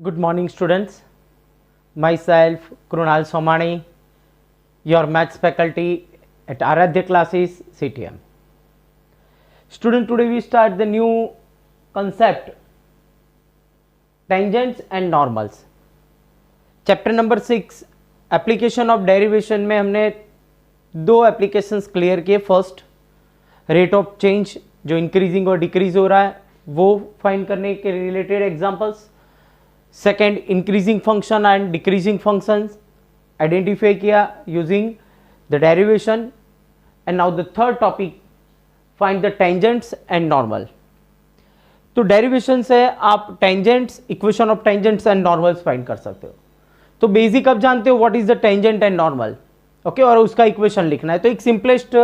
Good morning, students. Myself, Krunal Somani, your maths faculty at Aradhya classes, CTM. Student, today we start the new concept, tangents and normals. Chapter number 6, application of derivation में हमने दो applications clear किए. First, rate of change जो increasing और decrease हो रहा है वो फाइंड करने के related examples. Second, increasing function and decreasing functions identify किया using the derivation. And now the third topic, find the tangents and normal. तो डेरिवेशन से आप tangents, equation of tangents and normals find कर सकते हो. तो बेसिक आप जानते हो what is the tangent and normal, okay, और उसका इक्वेशन लिखना है. तो एक सिंपलेस्ट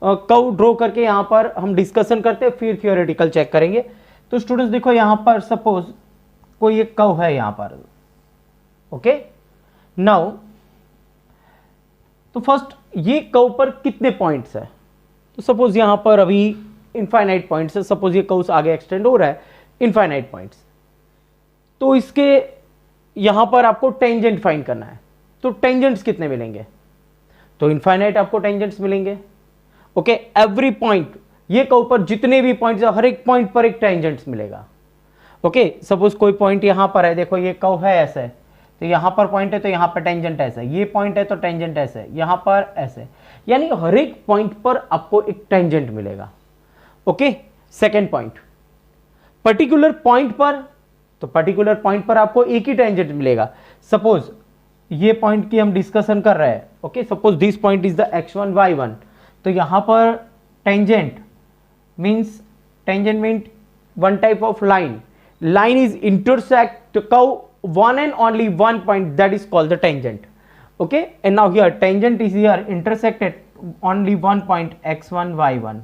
कर्व ड्रॉ करके यहाँ पर हम डिस्कशन करते हैं, फिर थियोरेटिकल चेक करेंगे. तो स्टूडेंट्स देखो, यहाँ पर सपोज कोई एक कर्व है यहाँ पर, ओके. नाउ तो फर्स्ट, ये कर्व पर कितने पॉइंट्स है? तो सपोज यहाँ पर अभी इनफाइनाइट पॉइंट्स है. सपोज ये कर्व आगे एक्सटेंड हो रहा है, इनफाइनाइट पॉइंट्स. तो इसके यहाँ पर आपको टेंजेंट फाइंड करना है. तो टेंजेंट्स कितने मिलेंगे? तो इनफाइनाइट आपको टेंजेंट्स मिलेंगे, ओके. एवरी पॉइंट, ये कर्व पर जितने भी पॉइंट्स है, हर एक पॉइंट पर एक टेंजेंट्स मिलेगा, ओके. सपोज कोई पॉइंट यहां पर है, देखो ये कर्व है ऐसे, तो यहां पर पॉइंट है तो यहां पर टेंजेंट ऐसे, ये पॉइंट है तो टेंजेंट ऐसे, यहां पर ऐसे, यानी हर एक पॉइंट पर आपको एक टेंजेंट मिलेगा, okay. Second point, particular point पर, तो पर्टिकुलर पॉइंट पर आपको एक ही टेंजेंट मिलेगा. सपोज ये पॉइंट की हम डिस्कशन कर रहे हैं, okay. Suppose this point is the x1 y1. तो यहां पर tangent means one type of line. Line is intersect the curve one and only one point, that is called the tangent, okay. And now here tangent is here intersected only one point x1 y1.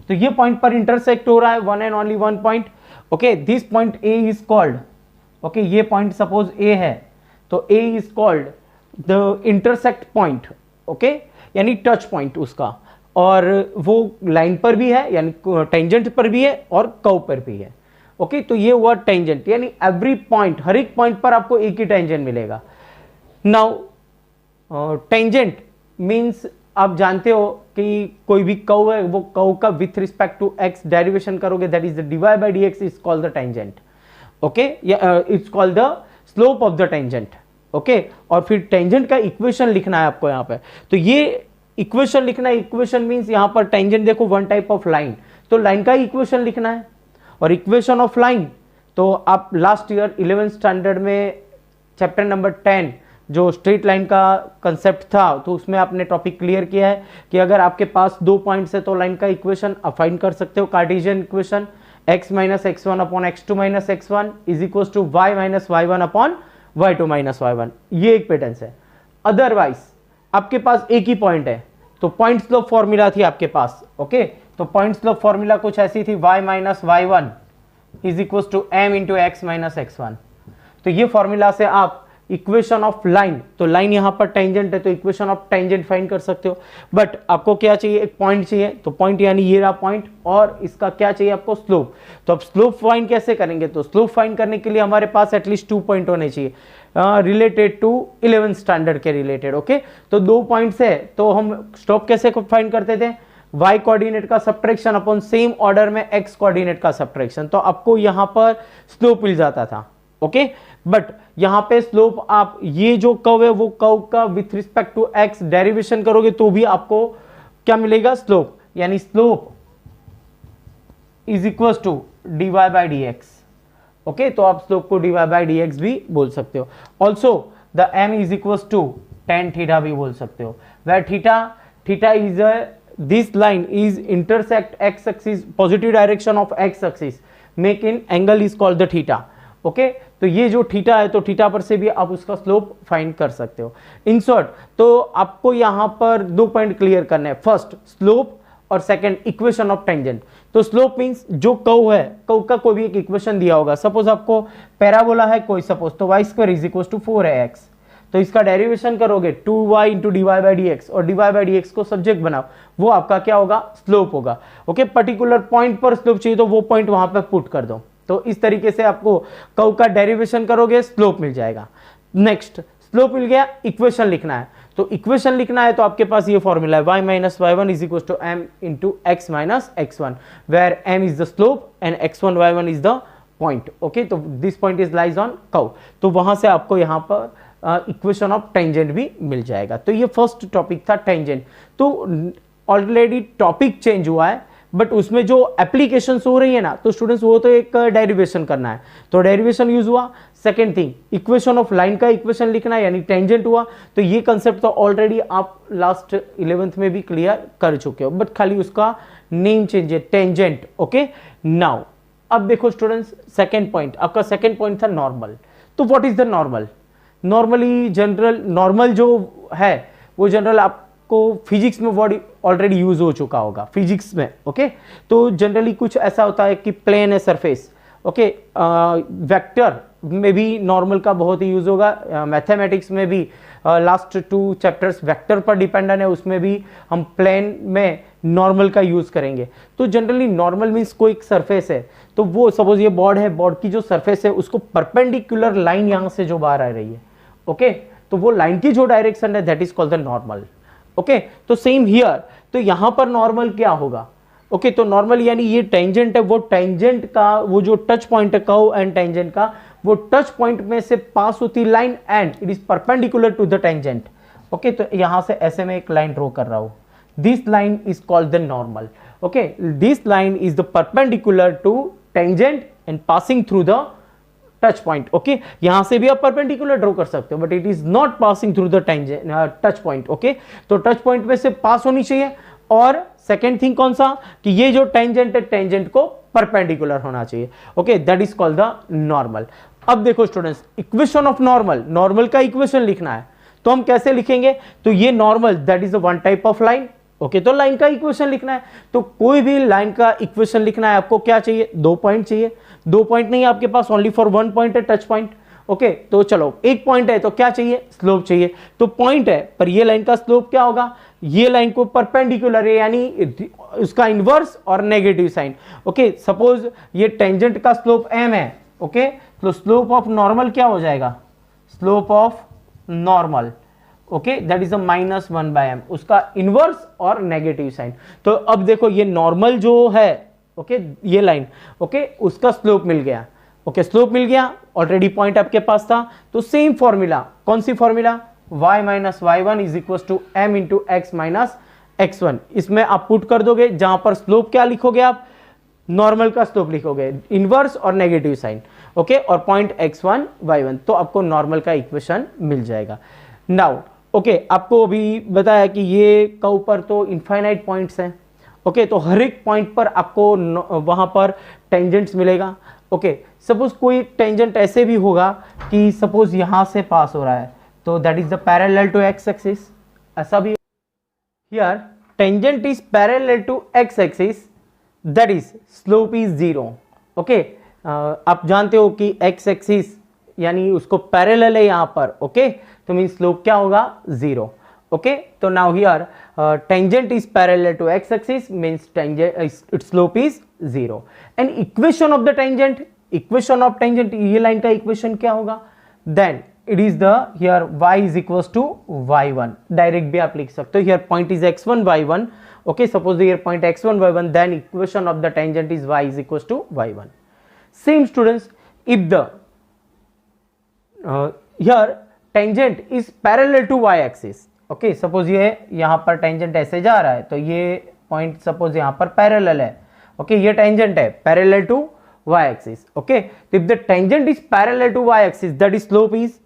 तो ये point पर intersect हो रहा है one and only one point, okay. This point A is called, okay, ये point suppose A है तो A is called the intersect point, okay, यानी टच पॉइंट उसका. और वो लाइन पर भी है, यानी टेंजेंट पर भी है और कर्व पर भी है, ओके. तो ये हुआ टेंजेंट, यानी एवरी पॉइंट, हर एक पॉइंट पर आपको एक ही टेंजेंट मिलेगा. नाउ टेंजेंट मींस आप जानते हो कि कोई भी कर्व है, वो कर्व का with respect to x derivation करोगे, that is the dy by dx is called the tangent, okay. It's called the slope of the tangent, okay. और फिर टेंजेंट का इक्वेशन लिखना है आपको यहाँ पे. तो ये इक्वेशन लिखना है. इक्वेशन मींस यहाँ पर टेंजेंट देखो वन टाइप ऑफ लाइन, तो लाइन का इक्वेशन लिखना है. और इक्वेशन ऑफ लाइन तो आप लास्ट ईयर 11th स्टैंडर्ड में चैप्टर नंबर 10 जो स्ट्रेट लाइन का कंसेप्ट था, तो उसमें आपने टॉपिक क्लियर किया है कि अगर आपके पास दो पॉइंट्स है तो लाइन का इक्वेशन आप फाइंड कर सकते हो. Cartesian equation x minus x1 upon x2 minus x1 is equal to y minus y1 upon y2 minus y1. ये एक पैटर्न है. अदरवाइज आपके पास एक ही पॉइंट है तो पॉइंट स्लोप फॉर्मूला थी आपके पास, ओके. तो पॉइंट स्लोप फॉर्मूला कुछ ऐसी थी, y minus y1 is equal to m into x minus x1. तो ये फॉर्मूला से आप इक्वेशन ऑफ लाइन, तो लाइन यहां पर टेंजेंट है तो इक्वेशन ऑफ टेंजेंट फाइंड कर सकते हो. बट आपको क्या चाहिए? एक पॉइंट चाहिए. तो पॉइंट यानी ये रहा पॉइंट, और इसका क्या चाहिए आपको? स्लोप. तो अब स्लोप फाइंड कैसे करेंगे? तो स्लोप फाइंड करने के लिए हमारे पास एटलीस्ट 2 पॉइंट होने चाहिए रिलेटेड टू 11th स्टैंडर्ड के रिलेटेड, ओके. तो 2 पॉइंट्स है तो हम स्लोप कैसे फाइंड करते थे? y कोऑर्डिनेट का सब्ट्रैक्शन अपॉन सेम ऑर्डर में x कोऑर्डिनेट का सब्ट्रैक्शन. तो आपको यहां पर स्लोप मिल जाता था, ओके. बट यहां पे स्लोप आप ये जो कर्व है वो कर्व का with respect to x derivation करोगे तो भी आपको क्या मिलेगा? स्लोप. यानी slope is equal to dy by dx, okay. तो आप स्लोप को dy by dx भी बोल सकते हो. Also the m is equal to tan theta भी बोल सकते हो. Where theta is this line is intersect x axis, positive direction of x axis, making angle is called the theta, okay. तो ये जो थीटा है तो थीटा पर से भी आप उसका स्लोप फाइंड कर सकते हो. इन शॉर्ट तो आपको यहाँ पर 2 पॉइंट क्लियर करने हैं. फर्स्ट स्लोप और सेकंड इक्वेशन ऑफ टेंजेंट. तो स्लोप मींस जो कर्व है, कर्व का कोई भी एक इक्वेशन दिया होगा. सपोज आपको पैराबोला है कोई, सपोज तो y square is equal to 4x. तो इसका डेरिवेशन करोगे 2y into dy by dx, और dy बाई dx को सब्जेक्ट बनाओ, वो आपका क्या होगा? स्लोप होगा, ओके. पर्टिकुलर पॉइंट पर स्लोप चाहिए तो वो पॉइंट वहां पर पुट कर दो, तो इस तरीके से आपको कर्व का डेरिवेशन करोगे, स्लोप मिल जाएगा। नेक्स्ट स्लोप मिल गया, इक्वेशन लिखना है। तो इक्वेशन लिखना है तो आपके पास ये फॉर्मूला है, y minus y1 is equal to m into x minus x1, where m is the slope and x1 y1 is the point. Okay, तो this point is lies on curve. तो वहां से आपको यहाँ पर इक्वेशन ऑफ टेंजेंट भी मिल जाएगा। तो ये फर्स्ट टॉपिक था टेंजेंट। तो ऑलरेडी टॉपिक चेंज हुआ है, बट उसमें जो एप्लीकेशंस हो रही है ना, तो स्टूडेंट्स वो तो एक डेरिवेशन करना है, तो डेरिवेशन यूज हुआ। Second thing, equation of line का इक्वेशन लिखना है, यानी टेंजेंट हुआ। तो ये कंसेप्ट तो ऑलरेडी आप लास्ट 11th में भी क्लियर कर चुके हो, बट खाली उसका नेम चेंज है, टेंजेंट। ओके, नाउ अब देखो स्टूडेंट्स, सेकेंड पॉइंट, आपका सेकेंड पॉइंट था नॉर्मल। तो what is the normal? Normally general, normal जो है वो जनरल आपको फिजिक्स में वर्ड ऑलरेडी यूज हो चुका होगा फिजिक्स में। ओके, तो जनरली कुछ ऐसा होता है कि प्लेन है सरफेस। ओके, वेक्टर में भी नॉर्मल का बहुत ही यूज होगा। मैथमेटिक्स में भी लास्ट 2 चैप्टर्स वेक्टर पर डिपेंडेंट है, उसमें भी हम प्लेन में नॉर्मल का यूज करेंगे। तो जनरली नॉर्मल मीन्स कोई एक सरफेस है, तो वो सपोज ये बॉर्ड है, बॉर्ड की जो सरफेस है उसको परपेंडिकुलर लाइन यहां से जो बाहर आ रही है, ओके, तो वो लाइन की जो डायरेक्शन है that is called the normal. Okay, तो सेम हियर, तो यहां पर नॉर्मल क्या होगा? ओके, तो नॉर्मल यानी ये टेंजेंट है, वो टेंजेंट का वो जो टच पॉइंट है कर्व एंड टेंजेंट का, वो टच पॉइंट में से पास होती line and it is perpendicular to the tangent. Okay, तो यहां से ऐसे में एक लाइन ड्रॉ कर रहा हूं, this line is called the normal. Okay, this line is the perpendicular to tangent and passing through the touch point. Okay, यहां से भी आप परपेंडिकुलर ड्रॉ कर सकते हो, but it is not passing through the tangent touch point. Okay, तो touch point में से पास होनी चाहिए। और सेकेंड थिंग कौन सा, कि ये जो टेंजेंट है टेंजेंट को परपेंडिकुलर होना चाहिए। Okay, that is called the normal. अब देखो students, equation of normal, normal का इक्वेशन लिखना है, तो हम कैसे लिखेंगे? तो ये normal that is one type of line. Okay, तो लाइन का इक्वेशन लिखना है, तो कोई भी लाइन का इक्वेशन लिखना है आपको क्या चाहिए? 2 पॉइंट चाहिए। 2 पॉइंट नहीं आपके पास, ओनली फॉर 1 पॉइंट है, टच पॉइंट। ओके, तो चलो 1 पॉइंट है तो क्या चाहिए? स्लोप चाहिए। तो पॉइंट है पर ये लाइन का स्लोप क्या होगा? ये लाइन को परपेंडिकुलर है, यानी उसका इनवर्स और नेगेटिव साइन। ओके, सपोज ये टेंजेंट का स्लोप m है। ओके, तो स्लोप ऑफ नॉर्मल क्या हो जाएगा? Slope of normal, okay, that is -1/m, उसका इनवर्स और नेगेटिव साइन। तो अब देखो ये नॉर्मल जो है, ओके, ये लाइन, ओके, उसका स्लोप मिल गया। ओके, स्लोप मिल गया, ऑलरेडी पॉइंट आपके पास था, तो सेम फॉर्मूला, कौन सी formula? y minus y1 is equal to m into x minus x1। इसमें आप पुट कर दोगे, जहां पर स्लोप क्या लिखोगे आप? नॉर्मल का स्लोप लिखोगे, इनवर्स और नेगेटिव साइन। ओके, और पॉइंट x1 y1, तो आपको नॉर्मल का इक्वेशन मिल जाएगा। नाउ ओके, आपको अभी बताया कि ये कर्व पर तो इनफाइनाइट पॉइंट्स हैं। ओके, तो हर एक पॉइंट पर आपको वहां पर टेंजेंट्स मिलेगा। ओके, सपोज कोई टेंजेंट ऐसे भी होगा कि सपोज यहां से पास हो रहा है, तो that is the parallel to x axis, ऐसा भी। Here tangent is parallel to x axis, that is slope is 0। Okay, आप जानते हो कि एक्स एक्सिस यानी उसको पैरेलल है यहां पर। ओके, तो मीन स्लोप क्या होगा? 0। ओके, तो now here tangent is parallel to x axis means tangent its slope is 0। And equation of the tangent, equation of tangent, ये लाइन का इक्वेशन क्या होगा? Then it is the here y is equal to y1, direct भी आप लिख सकते हो। Here point is x1 y1। Okay, suppose here point x1 y1, then equation of the tangent is y is equal to y1। Same students, if the here tangent is parallel to y axis। Okay, suppose ये यहां पर tangent ऐसे जा रहा है, तो ये point suppose यहां पर पैरेलल है। ओके, ये टेंजेंट है parallel to y axis। Okay, if the tangent is parallel to y axis, that is slope is,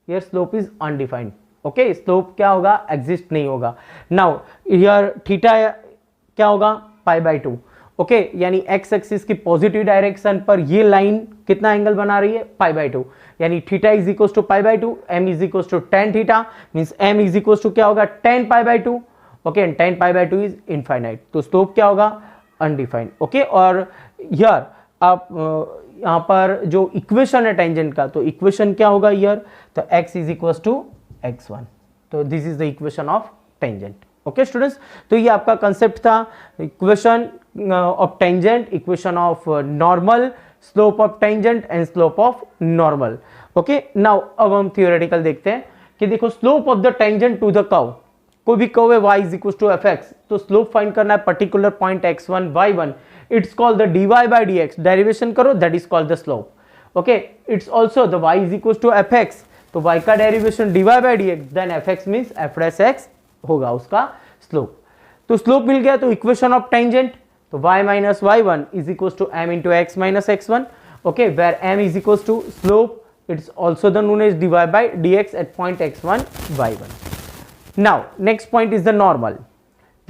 here slope is undefined. Okay, slope क्या होगा? एग्जिस्ट नहीं होगा। नाउ हियर थीटा क्या होगा? π/2। ओके, यानी एक्स एक्सिस की positive direction पर ये लाइन कितना एंगल बना रही है? π/2, यानी theta is equal to π/2, m is equal to tan theta, means m is equal to क्या होगा? tan π/2। Okay, and tan π/2 is infinite, तो स्लोप क्या होगा? अनडिफाइंड। ओके, और हियर आप यहां पर जो इक्वेशन है टेंजेंट का, तो इक्वेशन क्या होगा हियर? तो x is equal to x1, तो this is the equation of tangent. Okay students, तो ये आपका कंसेप्ट था, equation of tangent, equation of normal, slope of tangent and slope of normal. Okay, now अब हम थियोरेटिकल देखते हैं कि देखो slope of the tangent to the curve, कोई भी कर्व है y is equal to fx, तो स्लोप फाइंड करना है particular point x1 y1, it's called the dy by dx, derivation करो that is called the slope. Okay, it's also the y is equal to fx, तो y का derivation dy by dx, then fx means f dash x होगा उसका slope. तो slope मिल गया, तो equation of tangent, तो y minus y1 is equals to m into x minus x1, okay, where m is equals to slope, it's also the known as dy by dx at point x1 y1. Now next point is the normal.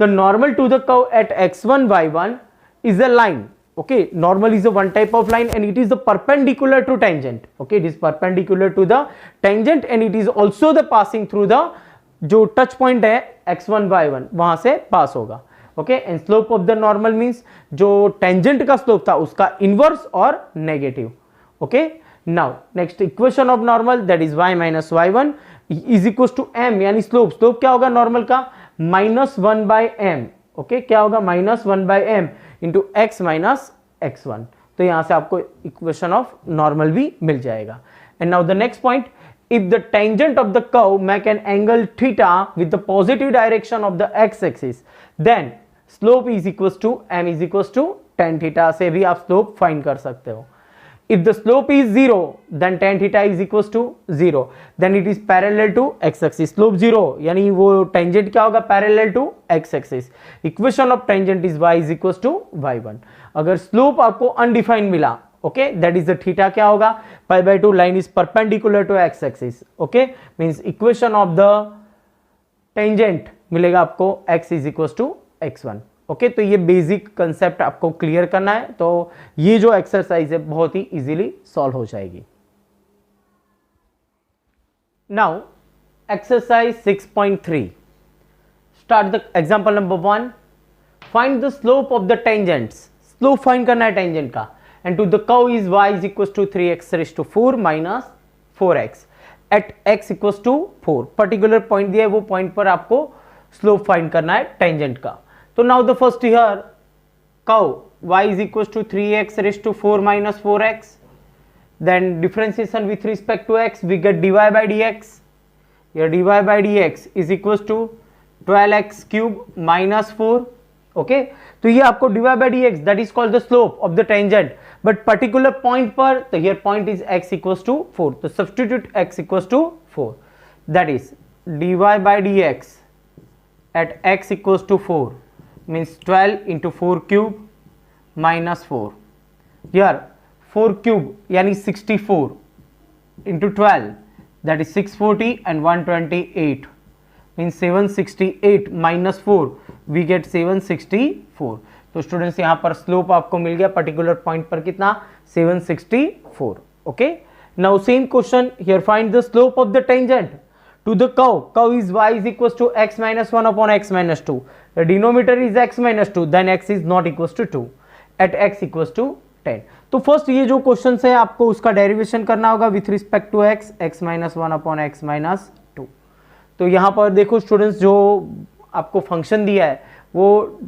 The normal to the curve at x1 y1 is a line. Okay, normal is a one type of line and it is the perpendicular to tangent. Okay, it is perpendicular to the tangent and it is also the passing through the जो touch point है x1 y1 वहां से pass होगा। Okay, and slope of the normal means जो tangent का slope था उसका inverse और negative. Okay, now next equation of normal that is y minus y1 is equal to m, यानी स्लोप, स्लोप क्या होगा नॉर्मल का -1 बाय m। ओके, क्या होगा -1 by m into x minus x1, तो यहां से आपको इक्वेशन ऑफ नॉर्मल भी मिल जाएगा। And now the next point, if the tangent of the curve make an angle theta with the positive direction of the x-axis, then slope is equals to m is equals to tan theta, से भी आप slope find कर सकते हो। If the slope is 0, then tan theta is equals to 0, then it is parallel to x-axis। slope 0 यानी वो tangent क्या होगा parallel to x-axis। equation of tangent is y is equals to y1। अगर slope आपको undefined मिला, okay, that is the theta क्या होगा pi by 2, line is perpendicular to x axis. Okay, means equation of the tangent मिलेगा आपको x is equal to x1। Okay, तो ये basic concept आपको क्लियर करना है, तो ये जो एक्सरसाइज है बहुत ही इजीली सॉल्व हो जाएगी। Now exercise 6.3, start the example number 1, find the slope of the tangents, slope find करना है टेंजेंट का, and to the curve is y is equals to 3x raised to 4 minus 4x at x equals to 4, particular point दिया है, वो point पर आपको slope find करना है टेंजेंट का। तो now the first here curve y is equals to 3x raised to 4 minus 4x, then differentiation with respect to x we get dy by dx, here dy by dx is equals to 12x cube minus 4। Okay, तो ये आपको dy by dx that is called the slope of the tangent, but particular point पर, तो here point is x equals to 4, तो substitute x equals to 4, that is dy by dx at x equals to 4 means 12 into 4 cube minus 4, here 4 cube यानी 64 into 12 that is 640 and 128 means 768 minus 4 we get 764। तो students यहाँ पर slope आपको मिल गया particular point पर कितना 764। Okay, now same question here, find the slope of the tangent to the curve, curve is y is equals to x minus 1 upon x minus 2, the denominator is x minus 2, then x is not equals to 2 at x equals to 10। तो first ये जो question है आपको उसका derivation करना होगा with respect to x, x minus 1 upon x minus 2। तो यहाँ पर देखो स्टूडेंट्स, जो आपको फंक्शन दिया है वो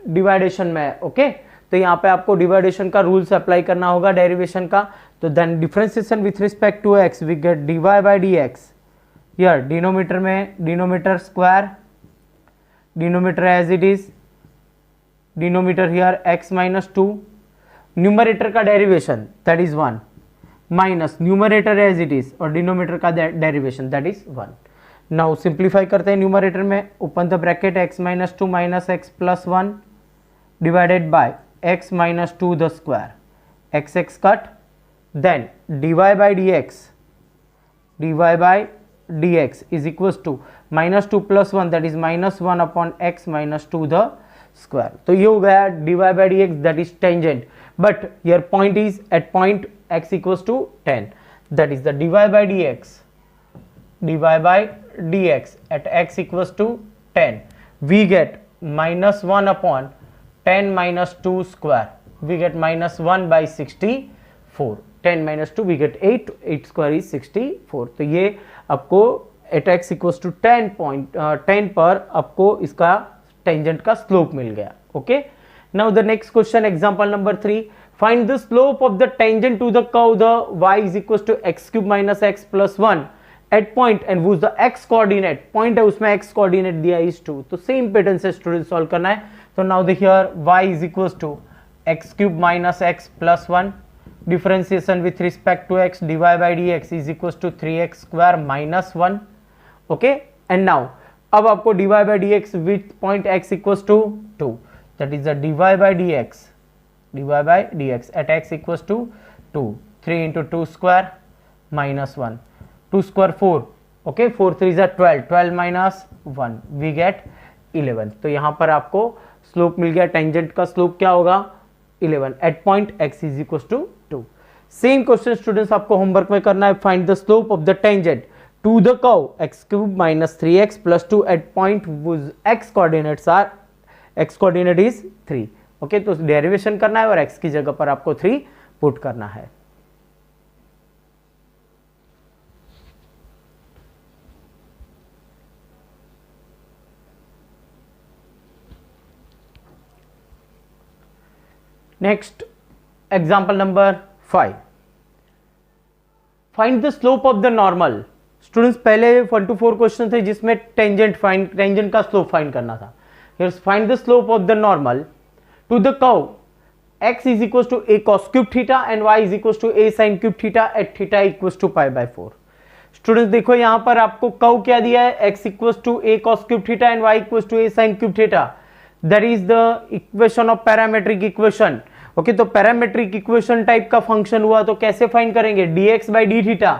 डिवाइडेशन में है। ओके, तो यहाँ पे आपको डिवाइडेशन का रूल्स अप्लाई करना होगा डेरिवेशन का, तो then differentiation with respect to x we get dy by dx, here denominator में denominator square, denominator as it is, denominator here x minus 2, numerator का derivation that is 1 minus numerator as it is और denominator का derivation that is 1। Now simplify करते हैं numerator में, open the bracket x minus 2 minus x plus 1 divided by x minus 2 the square, x x cut, then dy by dx is equals to -2 plus 1 that is -1 upon x minus 2 the square. तो ये हो गया dy by dx that is tangent, but here point is at point x equals to 10, that is the dy by dx at x equals to 10 we get -1 upon 10 minus 2 square, we get -1 by 64, 10 minus 2 we get 8, 8 square is 64। तो ये आपको at x equals to 10 पर आपको इसका tangent का slope मिल गया। Okay, now the next question example number 3, find the slope of the tangent to the curve the y is equals to x cube minus x plus 1 at point and whose the x coordinate point है उसमें x coordinate दिया is 2. तो same pattern से student solve करना है. तो now the here y is equals to x cube minus x plus 1 differentiation with respect to x dy by dx is equals to 3x square minus 1. okay, and now अब आपको dy by dx with point x equals to 2, that is the dy by dx at x equals to 2, 3 into 2 square minus 1, 2 square 4, okay, 4 3 is 12, 12 minus 1 we get 11. तो यहाँ पर आपको slope मिल गया. Tangent का slope क्या होगा 11 at point x is equal to 2. Same question students आपको homework में करना है. Find the slope of the tangent to the curve x cube minus 3x plus 2 at point whose x coordinates are x coordinate is 3. Okay, तो derivation करना है और x की जगह पर आपको 3 पुट करना है. Next example number 5. Find the slope of the normal. Students पहले 1 to 4 क्वेश्चन थे जिसमें टेंजेंट का स्लोप फाइंड करना था. Here's find the slope of the normal to the curve x is equals to a cos cube theta and y is equals to a sin cube theta at theta equals to pi by 4. Students देखो यहां पर आपको curve क्या दिया है, x equals to a cos cube theta and y equals to a sin cube theta. That is the equation of parametric equation. Okay, तो parametric equation type का function हुआ तो कैसे फाइंड करेंगे, dx by d theta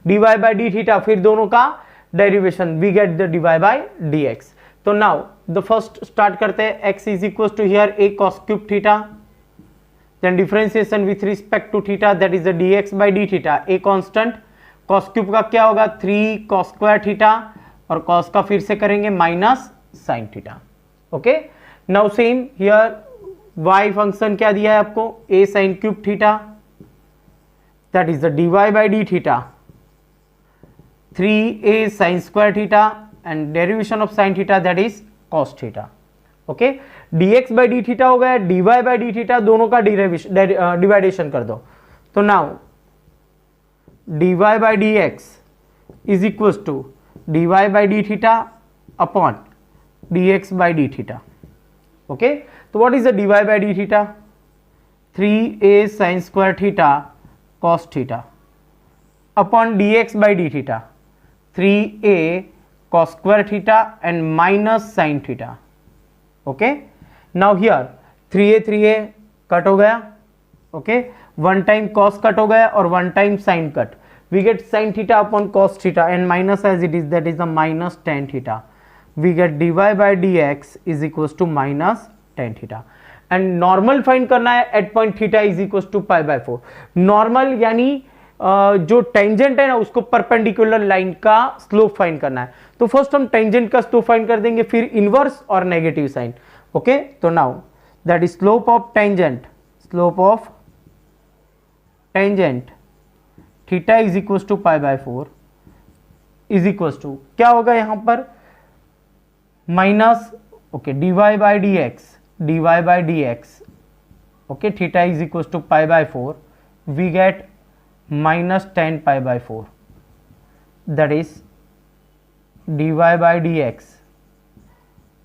dy by d theta, फिर दोनों का derivation we get the dy by dx. तो नाउ द फर्स्ट स्टार्ट करते हैं. x is equal to here a cos cube theta, then differentiation with respect to theta, that is the dx by d theta. a constant, cos cube का क्या होगा 3 cos square theta और cos का फिर से करेंगे minus sin theta. Okay, now same here y function क्या दिया है आपको a sin cube theta, that is the dy by d theta, 3a sin square theta and derivation of sin theta, that is cos theta. Okay, dx by d theta हो गया, dy by d theta दोनों का डिवाइडेशन कर दो. तो now dy by dx is equals to dy by d theta upon dx by d theta. Okay, तो what is the dy by d theta, 3a sin square theta cos theta upon dx by d theta, 3a cos square theta and minus sin theta. okay, now here 3a cut हो गया. Okay, one time cos cut हो गया और one time sin cut. we get sin theta upon cos theta and minus as it is, that is the minus tan theta. we get dy by dx is equals to minus tan theta. and normal find करना है at point theta is equal to pi by 4. Normal यानी जो tangent है ना उसको perpendicular line का slope find करना है. तो फर्स्ट हम टेंजेंट का स्लोप फाइंड कर देंगे, फिर इनवर्स और नेगेटिव साइन. ओके, तो now that is slope of tangent theta is equal to pi by 4 is equal to क्या होगा यहां पर minus, okay, dy by dx. Okay, theta is equal to pi by 4, we get minus tan pi by 4, that is dy by dx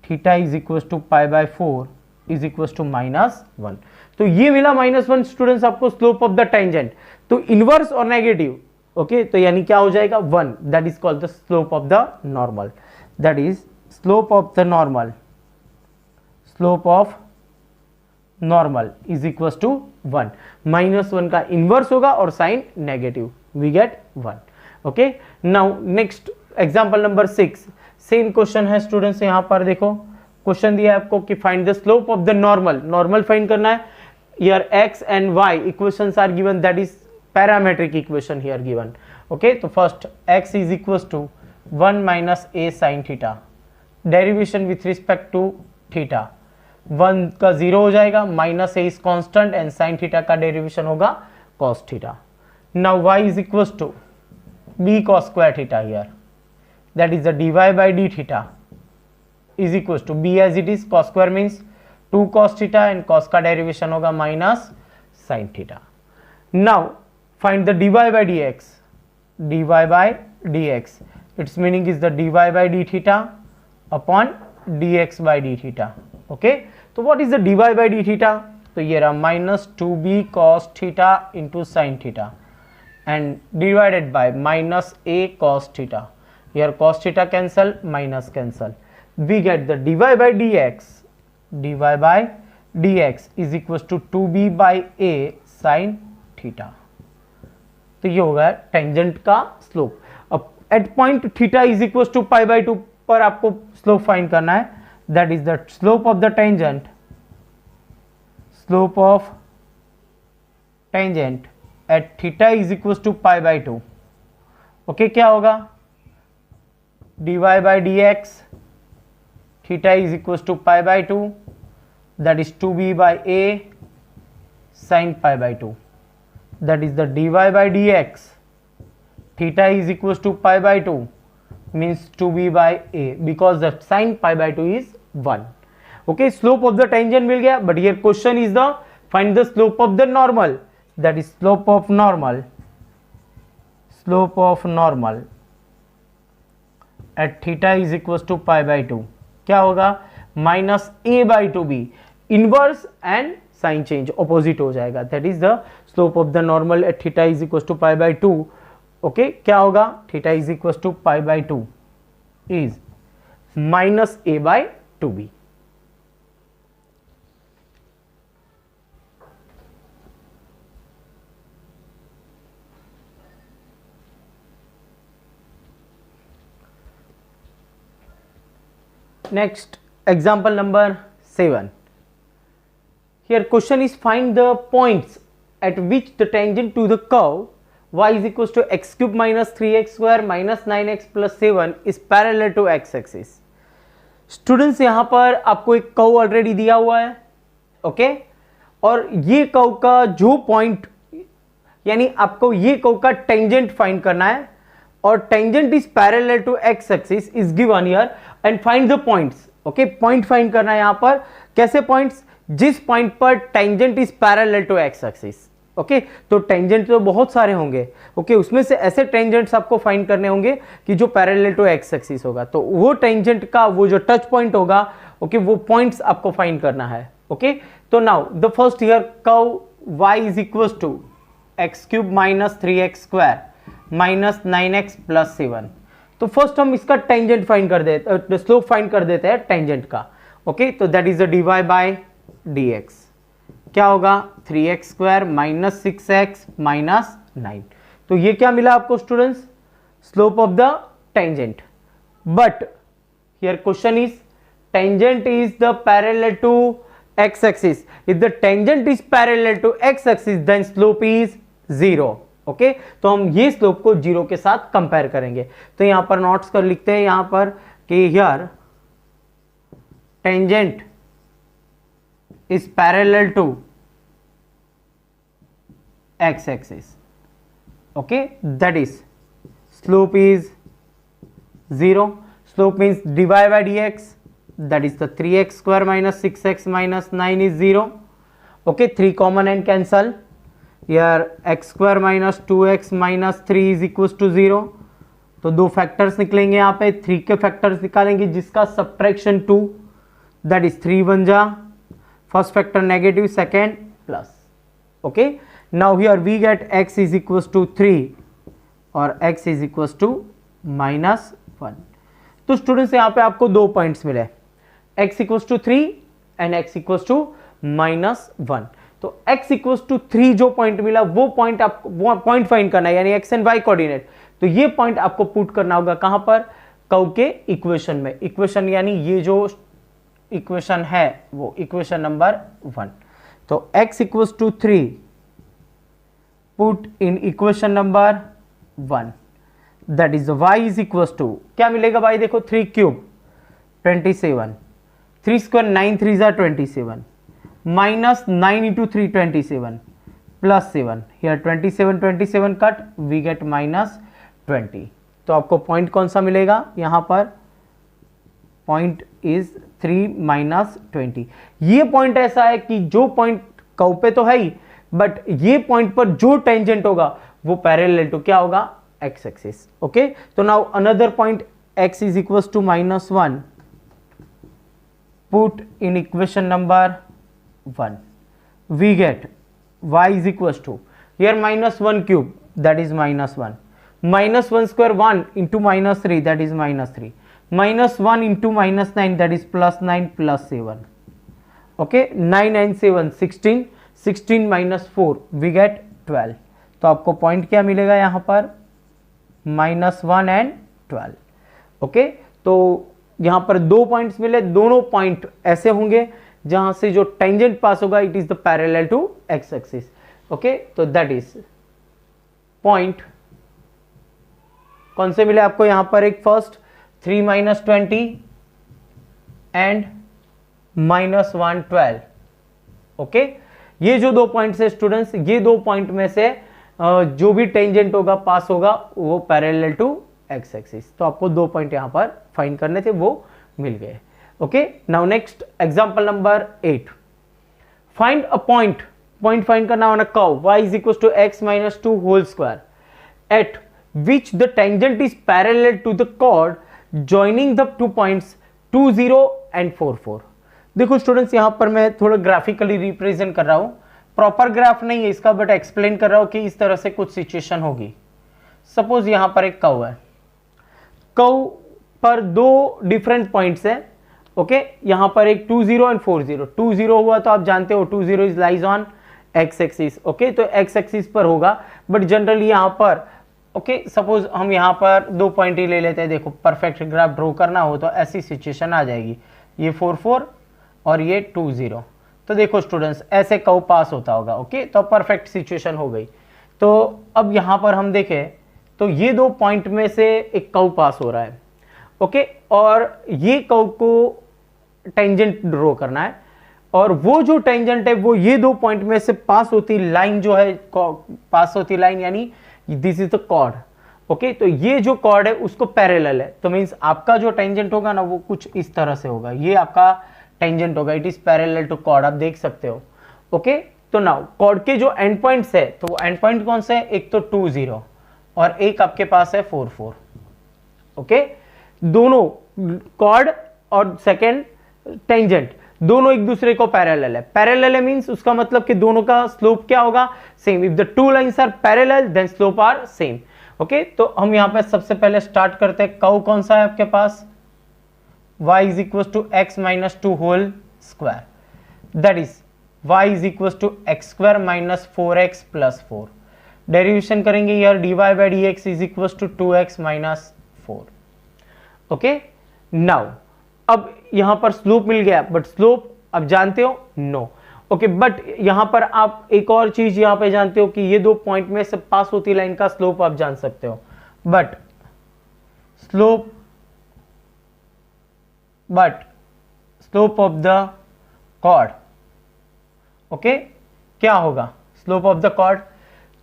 theta is equals to pi by 4 is equals to minus 1. तो ये मिला -1 students आपको slope of the tangent. तो inverse और negative, okay, तो यानी क्या हो जाएगा 1, that is called the slope of the normal. That is slope of the normal is equal to 1. -1 का इनवर्स होगा और sign negative, we get 1. Okay, now next example number 6. Same question है students. यहां पर देखो क्वेश्चन दिया है आपको कि find the slope of the normal find करना है. Here x and y equations are given, that is parametric equation here given. Okay, तो first x is equal to 1 minus a sin थीटा, derivation with respect to theta, 1 का 0 हो जाएगा, minus a is constant and sine theta का derivation होगा cos theta. Now y is equal to b cos square theta here, that is the dy by d theta is equals to b as it is, cos square means 2 cos theta and cos का derivation होगा minus sin theta. Now find the dy by dx. dy by dx, its meaning is the dy by d theta upon dx by d theta. Okay, तो what is the dy by d theta? तो ये रहा minus 2b cos theta into sin theta and divided by minus a cos theta. Here cos theta cancel, minus cancel. We get the dy by dx. dy by dx is equals to 2b by a sin theta. तो ये होगा tangent का slope. अब at point theta is equal to pi by 2 पर आपको slope find करना है. That is the slope of the tangent. Slope of tangent at theta is equal to pi by 2. Okay, क्या होगा? dy by dx theta is equals to pi by 2, that is 2b by a sin pi by 2. That is the dy by dx theta is equals to pi by 2 means 2b by a because the sin pi by 2 is 1. Okay, slope of the tangent मिल गया. But here question is the find the slope of the normal. That is slope of normal. Slope of normal at theta is equals to pi by 2. क्या होगा? Minus a by 2b. Inverse and sign change opposite हो जाएगा. That is the slope of the normal at theta is equals to pi by 2. Okay, क्या होगा? Theta is equals to pi by 2 is minus a by 2b. Next, example number 7. Here question is find the points at which the tangent to the curve y is equals to x cube minus 3x square minus 9x plus 7 is parallel to x axis. Students, यहाँ पर आपको एक curve already दिया हुआ है. Okay, और ये curve का जो पॉइंट यानी आपको ये कर्व का टेंजेंट फाइंड करना है और tangent is parallel to x axis is given here and find the points. Okay, point find करना है यहां पर. कैसे पॉइंट्स? जिस पॉइंट पर tangent is parallel to x axis. Okay, तो टेंजेंट तो बहुत सारे होंगे. ओके, उसमें से ऐसे टेंजेंट्स आपको फाइंड करने होंगे कि जो पैरेलल टू एक्स एक्सिस होगा. तो वो टेंजेंट का वो जो टच पॉइंट होगा, ओके, वो पॉइंट्स आपको फाइंड करना है. ओके, तो now the first here curve y is equals to x cube minus 3x square minus 9x plus 7. तो फर्स्ट हम इसका टेंजेंट फाइंड कर देते, स्लोप फाइंड कर देते हैं टेंजेंट का. ओके, तो that is the dy by dx. क्या होगा? 3x square minus 6x minus 9. तो ये क्या मिला आपको students? Slope of the tangent. But here question is tangent is the parallel to x axis. If the tangent is parallel to x axis then slope is 0. Okay, तो हम ये slope को 0 के साथ कंपेयर करेंगे. तो यहां पर नोट्स कर लिखते हैं यहां पर कि here tangent is parallel to x axis. Okay, that is slope is 0. Slope means dy by dx, that is the 3x square minus 6x minus 9 is 0. Okay, 3 common and cancel. Here x square minus 2x minus 3 is equals to 0. तो दो factors निकलेंगे यहाँ पे. 3 के factors निकालेंगे जिसका subtraction 2, that is 3 बन जा. First factor negative, second plus. Okay, now here we get x is equals to 3 और x is equals to minus 1. तो स्टूडेंट्स यहाँ पे आपको दो पॉइंट्स मिले, x equals to 3 and x equals to minus 1. तो x इक्वल्स टू 3 जो point मिला वो पॉइंट आपको वो पॉइंट फाइंड करना है, यानी x एंड y कोऑर्डिनेट. तो ये पॉइंट आपको पुट करना होगा कहां पर? कर्व के इक्वेशन में. इक्वेशन यानी ये जो इक्वेशन है वो इक्वेशन नंबर 1. तो x equals to 3 put in equation number 1, that is y is equals to क्या मिलेगा भाई? देखो 3 क्यूब 27, 3 स्क्वायर 9 3 जा 27 minus 9 into 3 27 plus 7. Here 27 cut, we get minus 20. तो आपको पॉइंट कौन सा मिलेगा यहां पर? Point is 3 minus 20. ये पॉइंट ऐसा है कि जो पॉइंट कर्व पे तो है ही, बट ये पॉइंट पर जो टेंजेंट होगा वो पैरेलल टू क्या होगा, एक्स एक्सिस। ओके, तो now another point x is equals to -1, put in equation number 1, we get y is equals to here -1 cube, that is -1, -1 square 1 into -3, that is -3, -1 into -9, that is +9 plus 7. Okay, 9 and 7 16, 16 minus 4 we get 12. तो आपको point क्या मिलेगा यहां पर, -1 and 12। Okay, तो यहां पर दो पॉइंट्स मिले, दोनों पॉइंट ऐसे होंगे जहां से जो टेंजेंट पास होगा it is the parallel to x axis. Okay, तो दैट इज पॉइंट कौन से मिले आपको यहां पर, एक फर्स्ट 3 minus 20 एंड -112। ओके, ये जो दो पॉइंट्स है स्टूडेंट्स, ये दो पॉइंट में से जो भी टेंजेंट होगा पास होगा वो पैरेलल टू एक्स एक्सिस। तो आपको दो पॉइंट यहां पर फाइंड करने थे, वो मिल गए। Okay, now next example number 8, find a point, point find करना on a curve y is equals to x minus 2 whole square at which the tangent is parallel to the chord joining the two points 2 0 and 4 4। देखो students, यहां पर मैं थोड़ा graphically represent कर रहा हूं, proper graph नहीं है इसका, बट एक्सप्लेन कर रहा हूं कि इस तरह से कुछ सिचुएशन होगी। सपोज यहां पर एक कर्व है, कर्व पर दो डिफरेंट पॉइंट्स है। ओके, यहां पर एक 2 0 एंड 4 0, 2 0 हुआ तो आप जानते हो 2 0 is lies on x axis. Okay, तो एक्स एक्सिस पर होगा, बट जनरली यहां पर ओके, सपोज हम यहां पर दो पॉइंट ही ले लेते हैं। देखो, परफेक्ट ग्राफ ड्रॉ करना हो तो ऐसी सिचुएशन आ जाएगी, ये 4 4 और ये 2 0। तो देखो स्टूडेंट्स, ऐसे कर्व पास होता होगा। ओके, तो परफेक्ट सिचुएशन हो गई। तो अब यहां पर हम देखें तो ये दो पॉइंट में से एक कर्व पास हो रहा है। ओके, और ये कर्व को टेंजेंट ड्रॉ करना है, और वो जो टेंजेंट है वो ये दो पॉइंट में से पास होती लाइन जो है, पास होती लाइन यानी this is the chord. Okay, तो ये जो कॉर्ड है उसको पैरेलल है, तो मींस आपका जो टेंजेंट होगा ना वो कुछ इस तरह से होगा, ये आपका टेंजेंट होगा, it is parallel to chord, आप देख सकते हो। ओके, तो नाउ कॉर्ड के जो एंड पॉइंट्स है, तो वो एंड पॉइंट कौन से है, एक तो 2 0 और एक आपके पास है 4 4। ओके, दोनों कॉर्ड और सेकेंड टेंजेंट दोनों एक दूसरे को पैरेलल है। पैरेलल है मींस उसका मतलब कि दोनों का स्लोप क्या होगा, same. If the two lines are parallel then slope are same. Okay, तो हम यहां पे सबसे पहले स्टार्ट करते हैं, कर्व कौन सा है आपके पास, y is equals to x minus 2 whole square, that is y is equals to x square minus 4x plus 4। Derivation करेंगे यार, dy by dx is equals to 2x minus 4। Okay, now अब यहां पर slope मिल गया, but slope अब जानते हो, no. Okay, but यहां पर आप एक और चीज यहां पे जानते हो कि ये दो पॉइंट में से पास होती लाइन का स्लोप आप जान सकते हो, but slope of the chord. Okay, क्या होगा स्लोप ऑफ द कॉर्ड,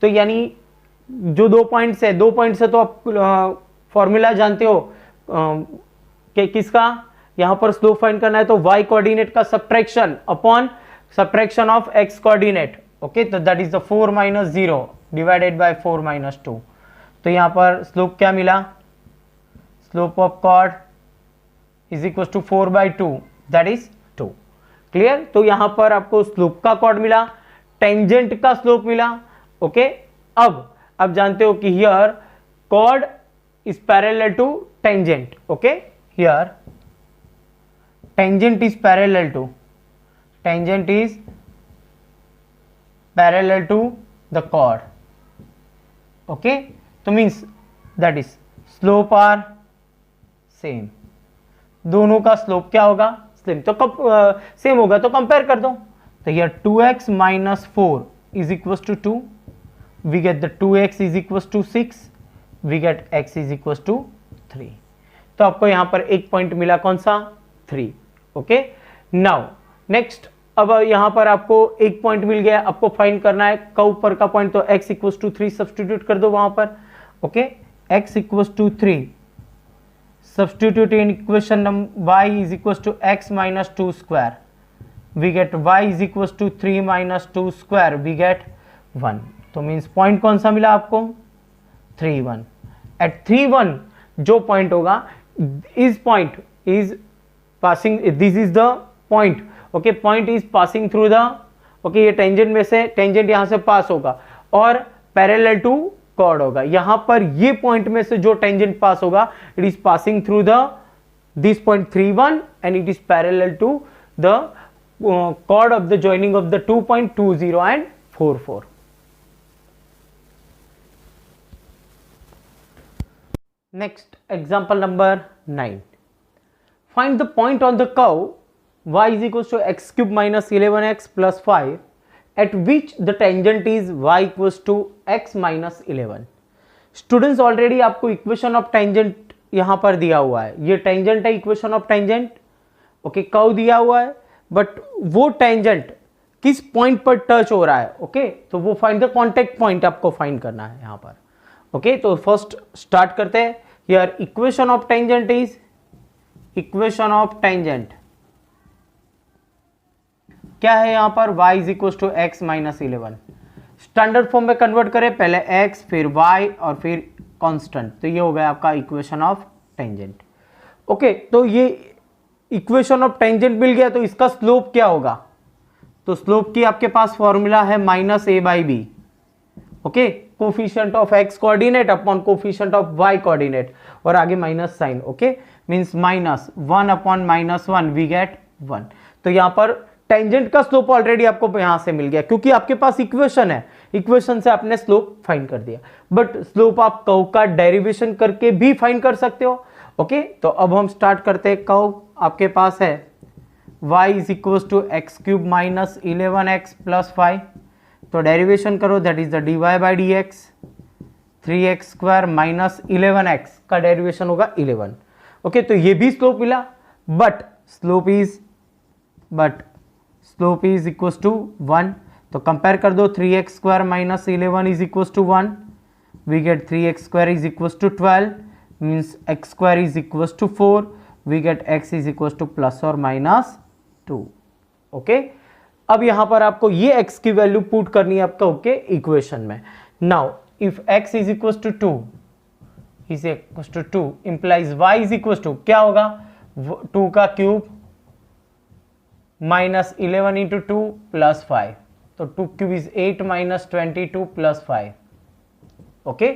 तो यानी जो दो पॉइंट्स है, दो पॉइंट्स है तो आप फॉर्मूला जानते हो कि किसका, यहां पर स्लोप फाइंड करना है तो y कोऑर्डिनेट का subtraction upon subtraction of x coordinate. Okay, तो that is the 4 minus 0 divided by 4 minus 2। तो यहां पर स्लोप क्या मिला, slope of chord is equal to 4 by 2, that is 2। Clear, तो यहां पर आपको स्लोप का कॉर्ड मिला, टेंजेंट का स्लोप मिला। ओके, अब आप जानते हो कि here chord is parallel to tangent. Okay, here tangent is parallel to the chord. Okay, तो means that is slope are same, दोनों का स्लोप क्या होगा, सेम। तो कब सेम होगा तो कंपेयर कर दो, तो यार 2x minus 4 is equals to 2, we get the 2x is equals to 6, we get x is equals to 3। तो आपको यहां पर एक पॉइंट मिला, कौन सा, 3। ओके, नाउ नेक्स्ट, अब यहां पर आपको एक पॉइंट मिल गया, आपको फाइंड करना है कर्व पर का पॉइंट, तो x इक्वल्स टू 3 सब्स्टिट्यूट कर दो वहां पर। Okay, x equals to 3 substitute in equation y is equals to x minus 2 square, we get y is equals to 3 minus 2 square, we get 1, तो मीन्स पॉइंट कौन सा मिला आपको 3 1। एट 3 1 जो पॉइंट होगा, इस point is passing, this is the point, okay, point is passing through the, okay, ये tangent में से, टेंजेंट यहां से पास होगा और पैरेलल टू कॉर्ड होगा। यहां पर ये पॉइंट में से जो टेंजेंट पास होगा, it is passing through the this point 3 1 and it is parallel to the chord of the joining of the 2.20 and 44. Next, example number 9. Find the point on the curve y is equals to x cube minus 11x plus 5 at which the tangent is y equals to x minus 11. Students, already आपको equation of tangent यहां पर दिया हुआ है, ये tangent है, equation of tangent, okay, curve दिया हुआ है, बट वो टेंजेंट किस पॉइंट पर टच हो रहा है, ओके, तो वो फाइंड द कॉन्टेक्ट पॉइंट आपको फाइंड करना है यहां पर, ओके। तो फर्स्ट स्टार्ट करते हैं। Here equation of tangent is, equation of tangent क्या है यहां पर, y is equal to x minus 11। Standard form में कन्वर्ट करें, पहले x फिर y और फिर कांस्टेंट, तो ये हो गया आपका इक्वेशन ऑफ टेंजेंट, ओके। तो ये इक्वेशन ऑफ टेंजेंट मिल गया, तो इसका स्लोप क्या होगा, तो स्लोप की आपके पास फॉर्मूला है minus a by b, okay, coefficient of x coordinate upon coefficient of y coordinate और आगे minus sign, okay, means minus 1 upon minus 1 we get 1। तो यहां पर टेंजेंट का स्लोप ऑलरेडी आपको यहां से मिल गया, क्योंकि आपके पास इक्वेशन है, इक्वेशन से आपने स्लोप फाइंड कर दिया। बट स्लोप आप कर्व का डेरिवेशन करके भी फाइंड कर सकते हो, ओके। तो अब हम स्टार्ट करते हैं। कर्व आपके पास है y is equal to x cube minus 11x plus 5, तो डेरिवेशन करो, that is the dy by d x, 3x square minus 11x का डेरिवेशन होगा 11, ओके। तो ये भी स्लोप मिला, but slope is equal to 1, तो कंपेयर कर दो, 3x square minus 11 is equal to 1, we get 3x square is equal to 12, means x square is equal to 4, we get x is equal to plus और minus 2, okay. अब यहां पर आपको ये x की वैल्यू पुट करनी है आपका, ओके, इक्वेशन में। Now if x is equal to 2 is equal to 2 implies y is equal to क्या होगा, 2 का क्यूब माइनस 11 इंटू 2 प्लस 5, तो 2 cube is 8 minus 22 plus 5, okay.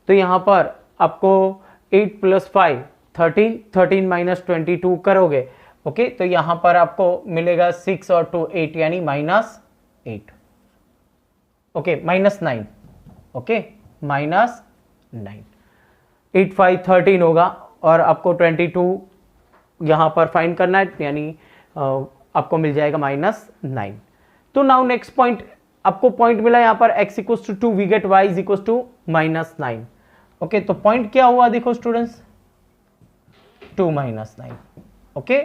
तो यहां पर आपको 8 प्लस 5 13, 13 माइनस 22 करोगे, ओके, तो यहां पर आपको मिलेगा 6 और 2 8 यानी minus 8, okay, minus 9, okay, minus 9, 8 5 13 होगा और आपको 22 यहां पर फाइंड करना है, यानी आपको मिल जाएगा माइनस 9। तो नाउ नेक्स्ट पॉइंट, आपको पॉइंट मिला यहां पर x equal to 2, we get y is equal to minus 9, okay. तो पॉइंट क्या हुआ देखो students, 2 minus 9, okay.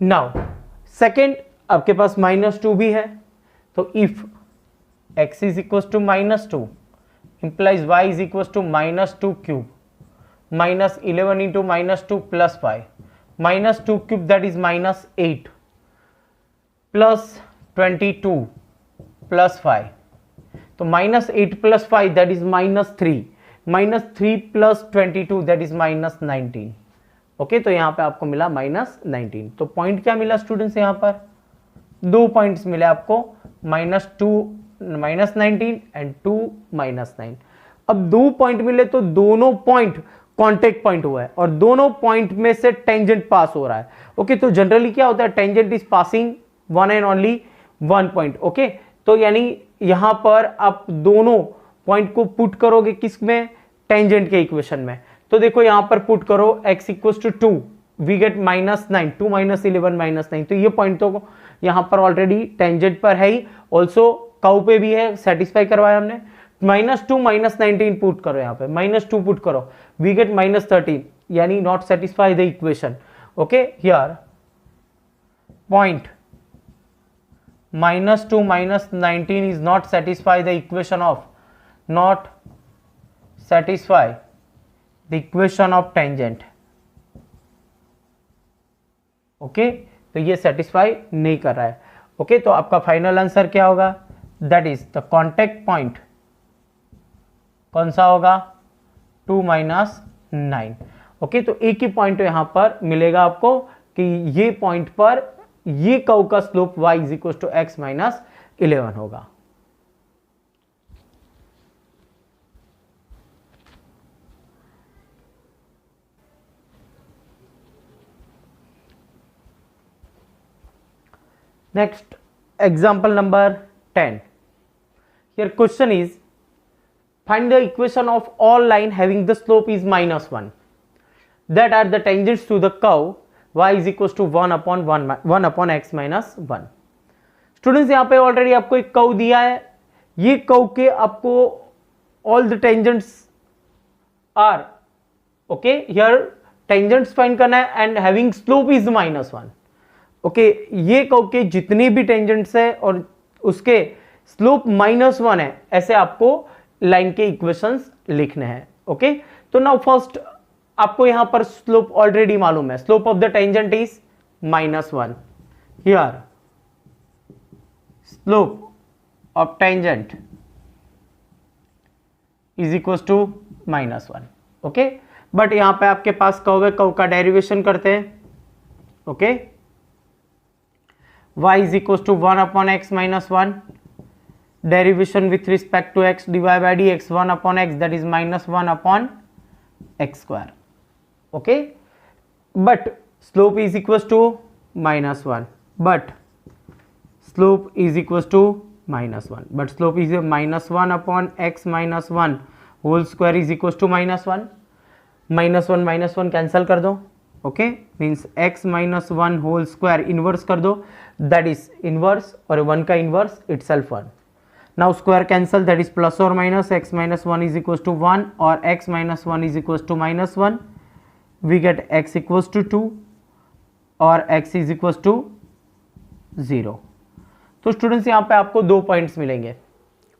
Now second आपके पास माइनस 2 भी है, तो if x is equal to minus 2 implies y is equal to minus 2 cube minus 11 into minus 2 plus 5, minus 2 cube that is minus 8 plus 22 plus 5, तो minus 8 plus 5 that is minus 3, minus 3 plus 22 that is minus 19, okay. तो यहां पे आपको मिला minus 19। तो point क्या मिला students, यहां पर 2 पॉइंट्स मिले आपको, माइनस 2 माइनस 19 एंड 2 माइनस 9। अब 2 पॉइंट मिले तो दोनों पॉइंट कॉन्टेक्ट पॉइंट हुआ है और दोनों पॉइंट में से टेंजेंट पास हो रहा है, ओके। तो जनरली क्या होता है, tangent is passing one and only one point, okay. तो यानी यहां पर आप दोनों पॉइंट को पुट करोगे किस में, टेंजेंट के इक्वेशन में। तो देखो यहां पर पुट करो x equal to 2, we get minus 9, 2 minus 11 minus 9, तो ये पॉइंट तो यहां पर ऑलरेडी टेंजेंट पर है ही, ऑल्सो कर्व पे भी है, सेटिस्फाई करवाया हमने। माइनस 2 माइनस 19 पुट करो, यहां पे माइनस 2 पुट करो, वी गेट माइनस 13, यानी not satisfy the equation, okay. Here point minus 2 minus 19 is not satisfy the equation of, not satisfy the equation of tangent, okay. तो ये satisfy नहीं कर रहा है, ओके। तो आपका फाइनल आंसर क्या होगा, that is the contact point कौन सा होगा 2 माइनस 9। ओके, तो एक ही पॉइंट यहां पर मिलेगा आपको कि ये पॉइंट पर ये कर्व का slope y is equal to x minus 11 होगा। Next, example number 10. Here question is, find the equation of all line having the slope is minus 1 that are the tangents to the curve y is equals to 1 upon x minus 1. Students, यहाँ पे already आपको एक curve दिया है, ये curve के आपको all the tangents are okay, here tangents find करना है and having slope is minus 1. Okay, ये कर्व के जितने भी टेंजेंट्स है और उसके स्लोप -1 है, ऐसे आपको लाइन के इक्वेशंस लिखने हैं। ओके, तो नाउ फर्स्ट आपको यहां पर स्लोप ऑलरेडी मालूम है, slope of the tangent is -1। Here slope of tangent is equal to -1। Okay, but यहां पे आपके पास कर्व है, कर्व का डेरिवेशन करते हैं। Okay, y is equals to 1 upon x minus 1, derivation with respect to x divided by dx 1 upon x, that is minus 1 upon x square. Okay, but slope is equals to -1, but slope is equals to -1, but slope is -1 upon x minus 1 whole square is equals to -1, -1 cancel कर दो। Okay, means x minus 1 whole square inverse कर दो, that is inverse, और 1 का inverse itself 1। Now square cancel, that is plus और minus, x minus 1 is equal to 1 और x minus 1 is equal to -1, we get x equal to 2 और x is equal to 0। तो students, यहाँ पे आपको 2 points मिलेंगे।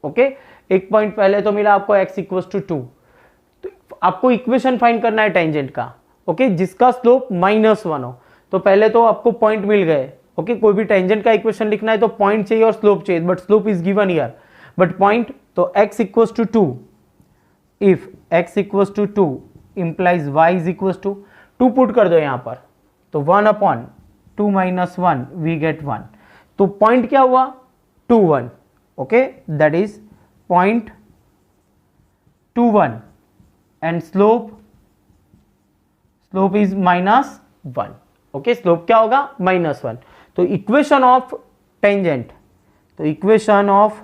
ओके, एक point पहले तो मिला आपको x इक्वल टू 2, तो आपको इक्वेशन फाइंड करना है टेंजेंट का। ओके, जिसका स्लोप -1 हो, तो पहले तो आपको पॉइंट मिल गए। ओके, कोई भी टेंजेंट का इक्वेशन लिखना है तो पॉइंट चाहिए और स्लोप चाहिए, but slope is given here, but point, तो x equals to 2, if x equals to 2 implies y is equals to 2 put कर दो यहां पर, तो 1 अपॉन 2 माइनस 1 वी गेट 1। तो पॉइंट क्या हुआ 2 1। Okay, that is point 2 1 and slope is -1। Okay, slope क्या होगा -1। तो इक्वेशन ऑफ टेंजेंट, तो इक्वेशन ऑफ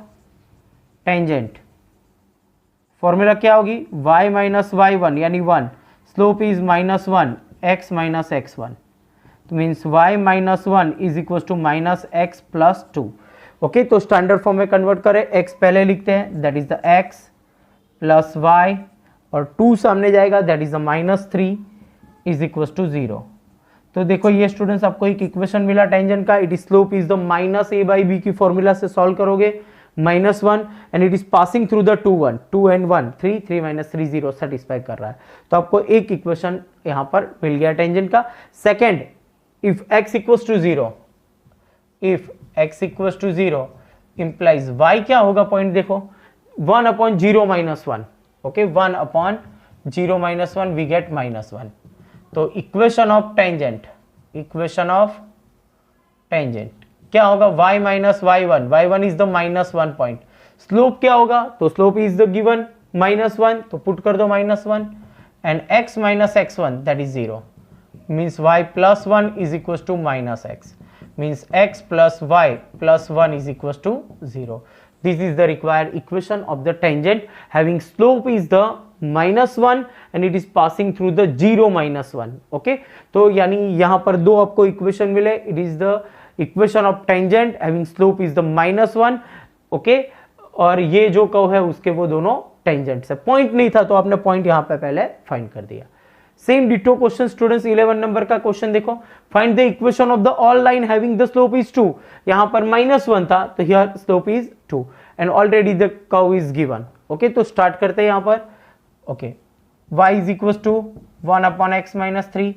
टेंजेंट फॉर्मूला क्या होगी y माइनस y1 यानी 1, slope is -1 x minus x1, तो means y minus 1 is equal to -x plus 2। Okay, तो standard form में कन्वर्ट करें, x पहले लिखते हैं, that is the x plus y और 2 सामने जाएगा, that is the -3 is equal to 0। तो देखो ये स्टूडेंट्स आपको एक इक्वेशन मिला टेंजेंट का, it is slope is the -a/b की फॉर्मूला से सॉल्व करोगे, -1 and it is passing through the 2 1, 2 and 1 3, 3 - 3 0 satisfy कर रहा है। तो आपको एक इक्वेशन यहां पर मिल गया टेंजेंट का। Second, if x equals to 0, if x equals to 0 implies y क्या होगा, पॉइंट देखो 1 upon 0 minus 1। Okay, 1 upon 0 minus 1 we get -1। तो equation of tangent, equation of tangent क्या होगा y minus y1, y1 is the -1 point, slope क्या होगा, तो slope is the given -1, तो पुट कर दो -1 and x minus x1 that is 0, means y plus 1 is equal to -x, means x plus y plus 1 is equal to 0। This is the required equation of the tangent having slope is the -1 and it is passing through the 0 -1। okay, तो यानी यहां पर दो आपको equation मिले, it is the equation of tangent having slope is the -1। Okay, और ये जो कर्व है उसके वो दोनों टेंजेंट्स है। पॉइंट नहीं था तो आपने पॉइंट यहां पे पहले फाइंड कर दिया। Same ditto question students 11 number का क्वेश्चन देखो, find the equation of the all line having the slope is 2। यहां पर -1 था तो here slope is 2 and already the curve is given. Okay, तो स्टार्ट करते हैं यहां पर। Okay, y is equal to 1 upon x minus 3,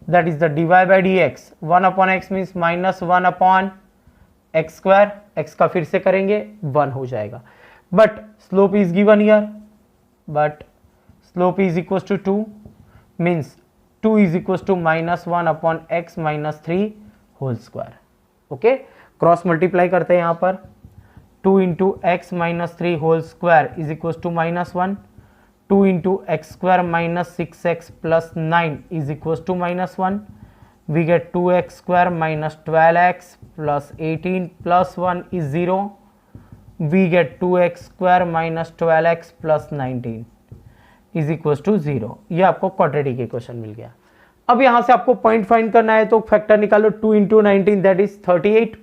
that is the dy by dx। 1 upon x means -1 upon x square, x का फिर से करेंगे 1 हो जाएगा, but slope is given here, but slope is equal to 2 means 2 is equal to -1 upon x minus 3 whole square. Okay, cross multiply करते हैं यहाँ पर, 2 into x minus 3 whole square is equal to -1, 2 into x square minus 6x plus 9 is equal to -1, we get 2x square minus 12x plus 18 plus 1 is 0, we get 2x square minus 12x plus 19 is equals to 0। ये आपको quadratic equation मिल गया। अब यहाँ से आपको point find करना है, तो फैक्टर निकालो, 2 इंटू 19 दैट इज 38,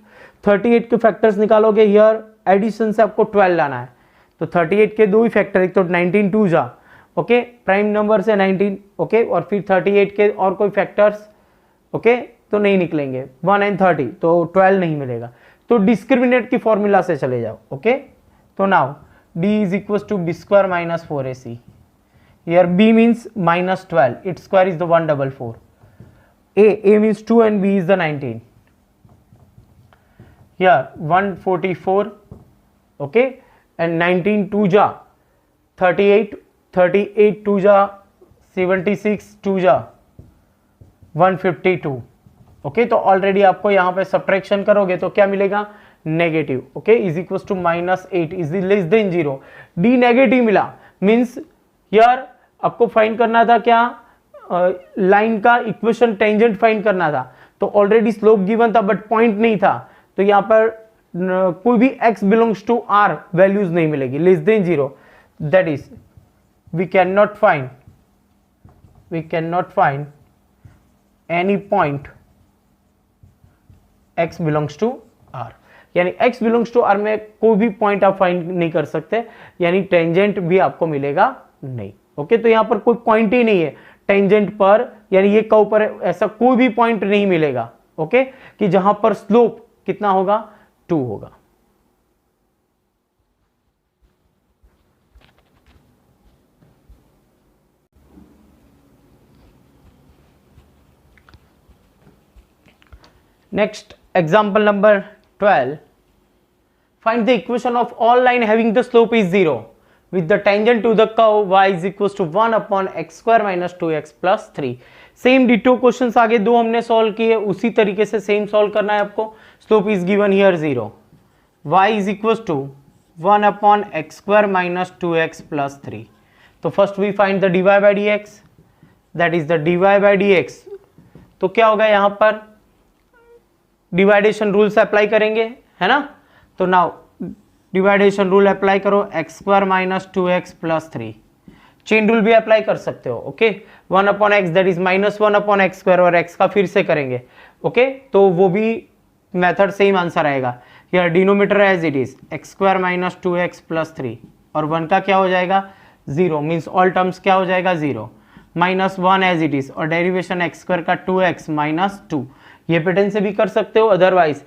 38 के फैक्टर्स निकालोगे, हियर एडिशन से आपको 12 लाना है, तो 38 के दो ही फैक्टर, एक तो 19 2 जा, ओके, प्राइम नंबर से 19, ओके, और फिर 38 के और कोई फैक्टर्स, ओके, तो नहीं निकलेंगे, 1 एंड 30, तो 12 नहीं मिलेगा, तो डिस्क्रिमिनेट की फॉर्मूला से चले जाओ। ओके, तो now d is equal to b square minus 4ac, here b means -12, it's square is the 144, a means 2 and b is the 19, here 144, okay, and 19 2 जा 38, 38 2 जा 76 2 जा 152, ओके, तो ऑलरेडी आपको यहां पे सब्ट्रैक्शन करोगे तो क्या मिलेगा, negative, okay, is equal to -8 is less than 0, d negative मिला मींस यार आपको फाइंड करना था क्या, लाइन का इक्वेशन टेंजेंट फाइंड करना था, तो ऑलरेडी स्लोप गिवन था बट पॉइंट नहीं था, तो यहां पर कोई भी x belongs to r values नहीं मिलेगी, less than 0, that is we can not find any point x belongs to r, यानी x belongs to r में कोई भी पॉइंट आप फाइंड नहीं कर सकते, यानी टेंजेंट भी आपको मिलेगा नहीं। ओके, तो यहां पर कोई पॉइंट ही नहीं है टेंजेंट पर, यानी ये कर्व पर ऐसा कोई भी पॉइंट नहीं मिलेगा, ओके, कि जहां पर स्लोप कितना होगा, 2 होगा। Next, example number 12. Find the equation of all line having the slope is 0 with the tangent to the curve y is equals to 1 upon x square minus 2x plus 3। Same ditto questions आगे दो हमने solve किए, उसी तरीके से same solve करना है आपको। Slope is given here 0, y is equals to 1 upon x square minus 2x plus 3। तो first we find the dy by dx, that is the dy by dx। तो क्या होगा यहाँ पर, डिवाइडेशन रूल से अप्लाई करेंगे, है ना, तो नाउ डिवाइडेशन रूल अप्लाई करो, x square minus 2x plus 3, chain rule भी अप्लाई कर सकते हो, okay, 1 upon x that is -1 upon x square, और एक्स का फिर से करेंगे, ओके, तो वो भी मेथड सेम आंसर आएगा। यार denominator as it is x square minus 2x plus 3, और 1 का क्या हो जाएगा 0, मीन्स ऑल टर्म्स क्या हो जाएगा 0, -1 एज इट इज, और डेरिवेशन एक्स स्क्वायर का 2x माइनस 2, ये पैटर्न से भी कर सकते हो, अदरवाइज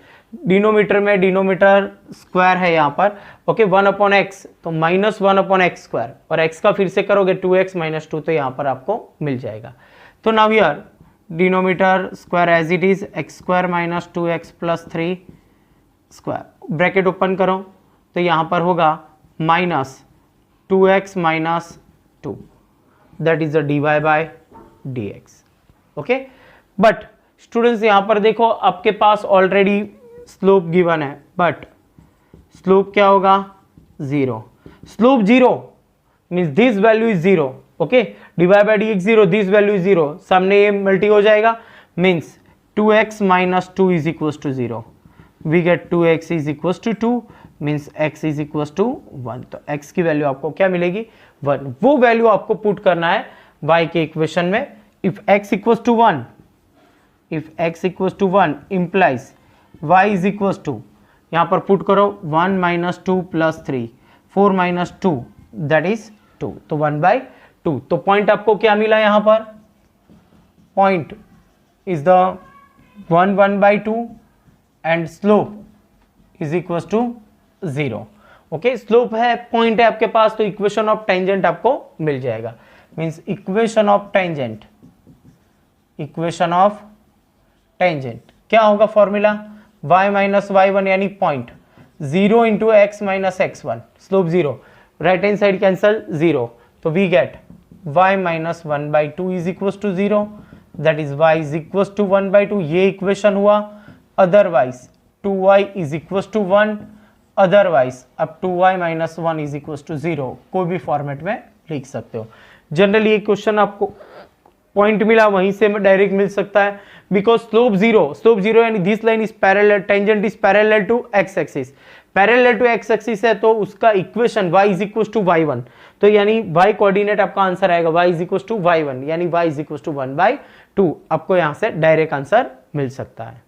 डिनोमीटर में डिनोमीटर स्क्वायर है यहाँ पर, ओके, 1 अपॉन एक्स, तो -1 अपॉन एक्स स्क्वायर, और x का फिर से करोगे 2x माइनस 2, तो यहाँ पर आपको मिल जाएगा। तो now here denominator square as it is x square minus 2x plus 3 square, bracket open करो, तो यहाँ पर होगा -2x minus 2, that is the dy by dx, okay. But students यहाँ पर देखो आपके पास ऑलरेडी स्लोप गिवन है, बट स्लोप क्या होगा 0, slope 0 means this value is 0, okay, dy by dx 0, this value is 0, सामने ये मल्टी हो जाएगा, means 2x minus 2 is equal to 0, we get 2x is equal to 2, means x is equal to 1, तो x की value आपको क्या मिलेगी 1, वो वैल्यू आपको पुट करना है y के इक्वेशन में। If x equal to 1, if x equals to 1 implies y is equals to, यहाँ पर पुट करो 1 minus 2 plus 3, 4 minus 2 that is 2, तो 1 by 2, तो पॉइंट आपको क्या मिला यहाँ पर, point is the 1 by 2 and slope is equal to 0, okay, slope है, पॉइंट है आपके पास, तो इक्वेशन ऑफ टेंजेंट आपको मिल जाएगा, means equation of tangent, equation of tangent क्या होगा फॉर्मूला, y माइनस y1 यानी point, 0 into x minus x1, slope 0, right hand side cancel 0, तो we get y minus 1/2 is equal to 0, that is y is equal to 1/2, ये equation हुआ। Otherwise 2y is equal to 1, otherwise अब 2y minus 1 is equal to 0, कोई भी format में लिख सकते हो। जनरली ये क्वेश्चन आपको पॉइंट मिला वहीं से डायरेक्ट मिल सकता है, बिकॉज स्लोप जीरो यानी this line is parallel, tangent is parallel to x axis, parallel to x axis है तो उसका equation y is equal to y1, तो यानी y कोऑर्डिनेट आपका आंसर आएगा y is equal to y1, यानी y is equal to 1/2, आपको यहां से डायरेक्ट आंसर मिल सकता है।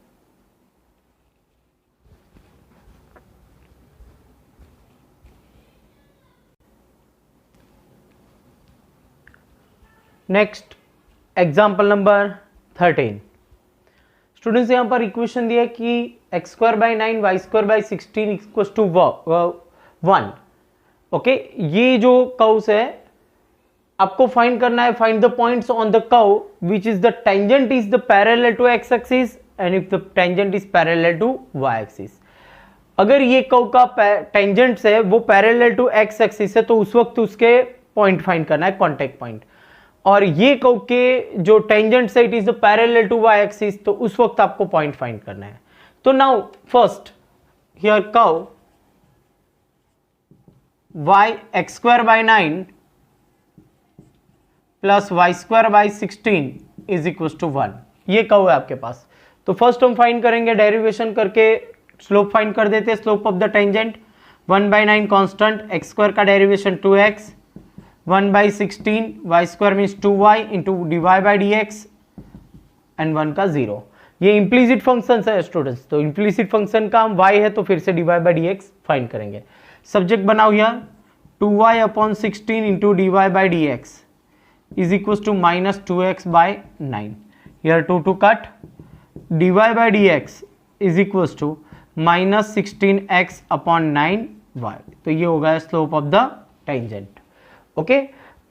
Next example number 13। स्टूडेंट्स यहां पर इक्वेशन दिया है कि x²/9 y²/16 equal to 1। Okay, ये जो कर्व्स है आपको फाइंड करना है, find the points on the curve which is the tangent is the parallel to x axis and if the tangent is parallel to y axis. अगर ये curve का tangents है वो पैरेलल टू एक्स एक्सिस है तो उस वक्त उसके पॉइंट फाइंड करना है, कॉन्टेक्ट पॉइंट, और ये कर्व के जो टेंजेंट है it is the parallel to y axis, तो उस वक्त आपको पॉइंट फाइंड करना है। तो now first here curve y x²/9 plus y²/16 is equal to 1, ये कर्व है आपके पास। तो फर्स्ट हम फाइंड करेंगे, डेरिवेशन करके स्लोप फाइंड कर देते हैं, slope of the tangent 1/9 constant, x² का derivation 2x, 1/16 y² means 2y into dy/dx and 1 का 0। ये इम्प्लीसिट फंक्शन है स्टूडेंट्स, तो इम्प्लीसिट फंक्शन का हम y है तो फिर से dy/dx फाइंड करेंगे। सब्जेक्ट बनाओ यार, 2y/16 into dy/dx is equal to minus 2x/9, here 2 to cut, dy/dx is equal to minus 16x/9y, तो ये होगा slope of the tangent. Okay,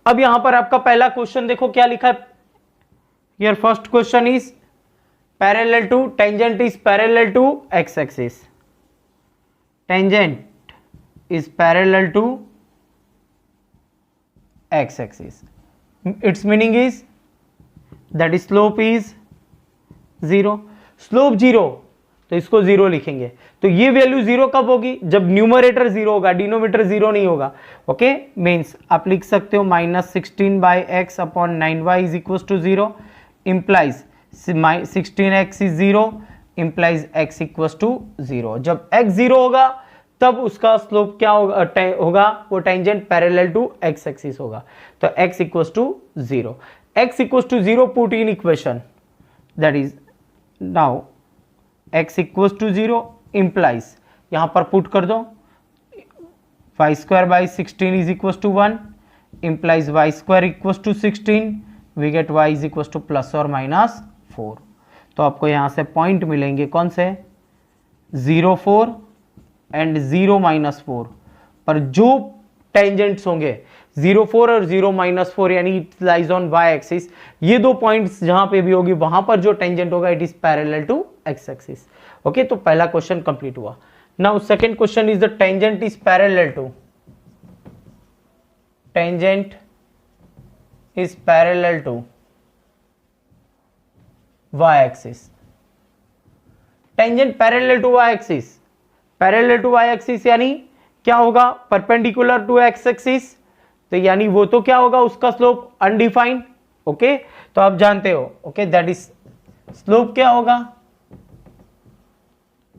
अब यहां पर आपका पहला क्वेश्चन देखो क्या लिखा है, your first question is parallel to, tangent is parallel to x axis, tangent is parallel to x axis, it's meaning is that is slope is 0, slope 0 तो इसको 0 लिखेंगे। तो ये वैल्यू 0 कब होगी, जब न्यूमरेटर 0 होगा, डिनोमिनेटर 0 नहीं होगा। ओके, मीन्स आप लिख सकते हो minus 16/x/9y is equal to 0, implies 16x is 0, implies x equal to 0। जब x 0 होगा तब उसका स्लोप क्या होगा, वो tangent parallel to x axis होगा, तो x equal to 0, x equal to 0 put in equation, that is now x equal to 0 implies, यहां पर पुट कर दो y²/16 is equal to 1, implies y² equal to 16, we get y is equal to plus और minus 4। तो आपको यहां से point मिलेंगे कौन से, 0, 4 एंड 0, -4, पर जो टेंजेंट्स होंगे 0, 4 और 0, -4 यानी it lies on y axis, ये दो पॉइंट्स जहां पे भी होगी वहां पर जो टेंजेंट होगा it is parallel to x axis. Okay, तो पहला क्वेश्चन कंप्लीट हुआ। Now second question is the tangent is parallel to, tangent is parallel to y axis, tangent parallel to y axis, parallel to y axis यानी क्या होगा, perpendicular to x axis, तो यानी वो तो क्या होगा, उसका स्लोप अनडिफाइंड। ओके, तो आप जानते हो, ओके, दैट इज स्लोप क्या होगा,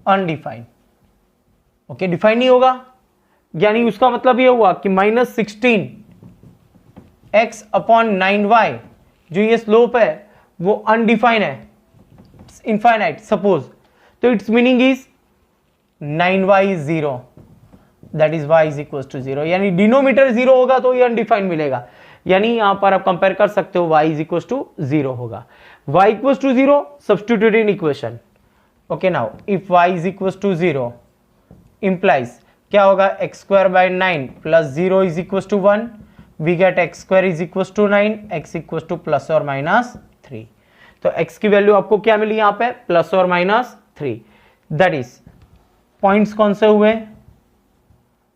अनडिफाइंड। ओके, डिफाइन नहीं होगा, यानी उसका मतलब ये हुआ कि -16x/9y जो ये स्लोप है वो अनडिफाइंड है, इनफाइनाइट सपोज, तो it's meaning is 9y is 0, that is y is equal to 0, यानी डिनोमिनेटर 0 होगा तो ये अनडिफाइंड मिलेगा, यानी यहां पर आप कंपेयर कर सकते हो y इज इक्वल टू 0 होगा, y equal to 0 substitute in equation. Okay, now if y is equal to 0 implies क्या होगा, x²/9 plus 0 is equal to 1, we get x² is equal to 9, x equal to plus और minus 3, तो x की value आपको क्या मिली यहाँ पे, plus और माइनस 3, दैट इज पॉइंट्स कौन से हुए,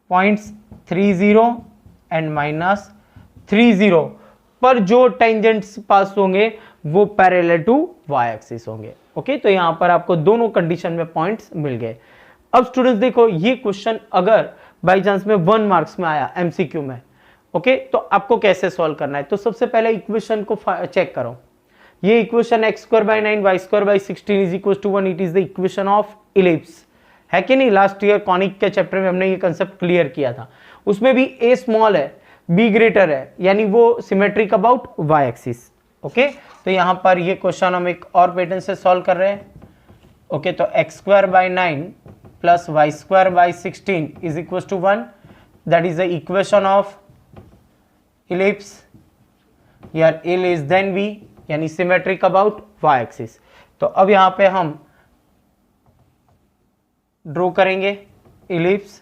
पॉइंट्स 30 एंड -30 पर जो टेंजेंट्स पास होंगे वो पैरेलल टू वाई एक्सिस होंगे। ओके, तो यहां पर आपको दोनों कंडीशन में पॉइंट्स मिल गए। अब स्टूडेंट्स देखो, ये क्वेश्चन अगर बाई चांस में 1 मार्क्स में आया एमसीक्यू में, ओके, तो आपको कैसे सॉल्व करना है? तो सबसे पहले इक्वेशन को चेक करो। ये equation x²/9 y²/16 is equal to 1, it is the equation of ellipse, है कि नहीं? लास्ट ईयर कॉनिक के चैप्टर में हमने ये कंसेप्ट क्लियर किया था। उसमें भी a स्मॉल है, b ग्रेटर है, यानी वो symmetric about y axis. Okay, तो यहां पर ये क्वेश्चन हम एक और पैटर्न से सॉल्व कर रहे हैं। ओके, तो x²/9 plus y²/16 is equal to 1, that is the equation of ellipse यार a लेस देन b, यानी सिमेट्रिक अबाउट y एक्सिस। तो अब यहां पे हम ड्रॉ करेंगे इलिप्स,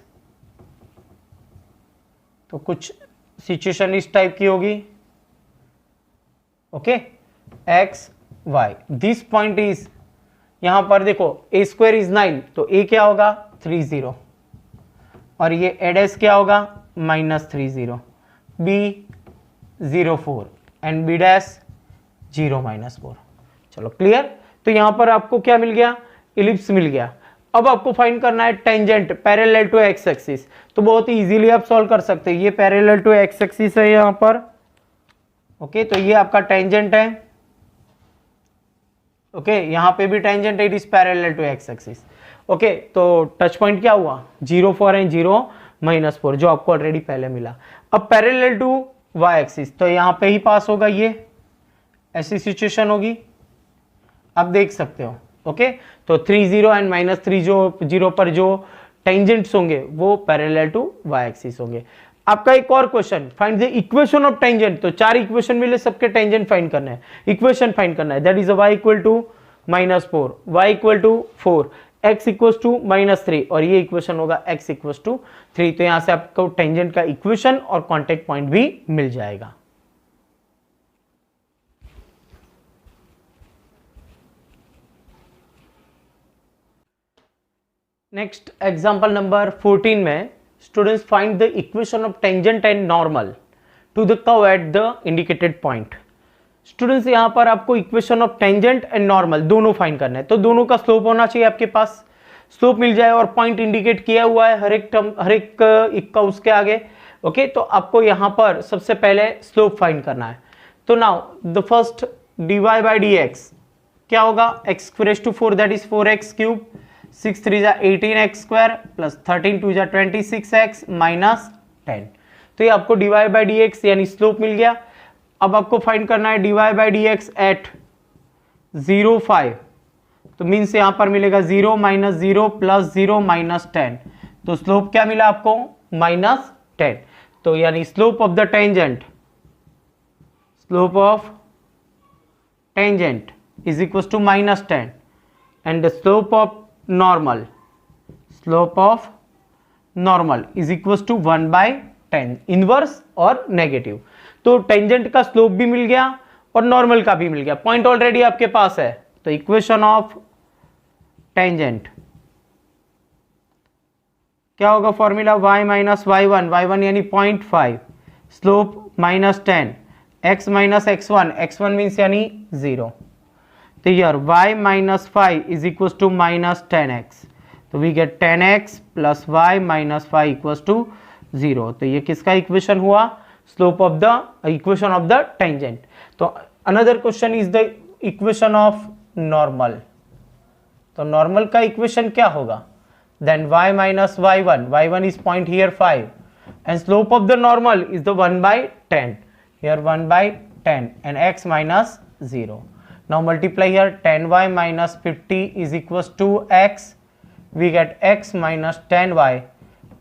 तो कुछ सिचुएशन इस टाइप की होगी। Okay, x y, this point is, यहां पर देखो a² इज 9, तो a क्या होगा 30, और ये a' क्या होगा -30, b 0,4 एंड b' 0 -4। चलो क्लियर। तो यहां पर आपको क्या मिल गया, इलिप्स मिल गया। अब आपको फाइंड करना है tangent parallel to x axis, तो बहुत ही इजीली आप सॉल्व कर सकते हैं। ये पैरेलल टू एक्स एक्सिस है यहां पर। ओके, तो ये आपका टेंजेंट है। ओके, यहां पे भी टेंजेंट है, it is parallel to x axis. Okay, तो टच पॉइंट क्या हुआ 0,4 एंड 0 -4, जो आपको ऑलरेडी पहले मिला। अब पैरेलल टू वाई एक्सिस, तो यहां पे ही पास होगा, ये ऐसी सिचुएशन होगी, आप देख सकते हो। ओके, तो 30 एंड -30 पर जो टेंजेंट्स होंगे वो पैरेलल टू वाई एक्सिस होंगे। आपका एक और question, find the equation of tangent. तो 4 इक्वेशन मिले, सबके टेंजेंट फाइंड करना है, इक्वेशन फाइंड करना है। That is y equal to -4, y equal to 4, x equal to -3, और ये इक्वेशन होगा x इक्वल टू 3। तो यहां से आपको टेंजेंट का इक्वेशन और कॉन्टेक्ट पॉइंट भी मिल जाएगा। नेक्स्ट एग्जांपल नंबर 14 में students find the equation of tangent and normal to the curve at the indicated point. Students यहां पर आपको equation of tangent and normal दोनों फाइंड करना है, तो दोनों का स्लोप होना चाहिए आपके पास, स्लोप मिल जाए और पॉइंट इंडिकेट किया हुआ है हर एक टर्म, हर एक का उसके आगे। ओके, तो आपको यहां पर सबसे पहले स्लोप फाइंड करना है। तो नाउ द फर्स्ट dy/dx क्या होगा, x⁴ दैट इज 4x³ 6 3 जा 18x² प्लस 13 2 जा 26x -10। तो ये आपको dy/dx यानी स्लोप मिल गया। अब आपको फाइंड करना है dy/dx एट 0 5, तो मीन्स यहां पर मिलेगा 0 -0 प्लस 0 -10, तो स्लोप क्या मिला आपको -10। तो यानी slope of the tangent, slope of tangent is equal to -10 and the slope of normal, slope of normal is equal to 1/10, inverse और नेगेटिव। तो टेंजेंट का स्लोप भी मिल गया और नॉर्मल का भी मिल गया, पॉइंट ऑलरेडी आपके पास है। तो इक्वेशन ऑफ टेंजेंट क्या होगा, फॉर्मूला y माइनस y1 यानी 0.5, slope -10, x minus x1 means यानी 0। तो यार y minus 5 is equal to -10x, तो we get 10x plus y minus 5 equal to 0। तो ये किसका इक्वेशन हुआ, slope of the equation of the tangent. तो another question is the equation of normal. तो नॉर्मल का इक्वेशन क्या होगा, then y minus y1 is point here 5 and slope of the normal is the 1/10, here 1/10 and x minus 0। Now multiply here 10y minus 50 is equals to x. We get x minus 10y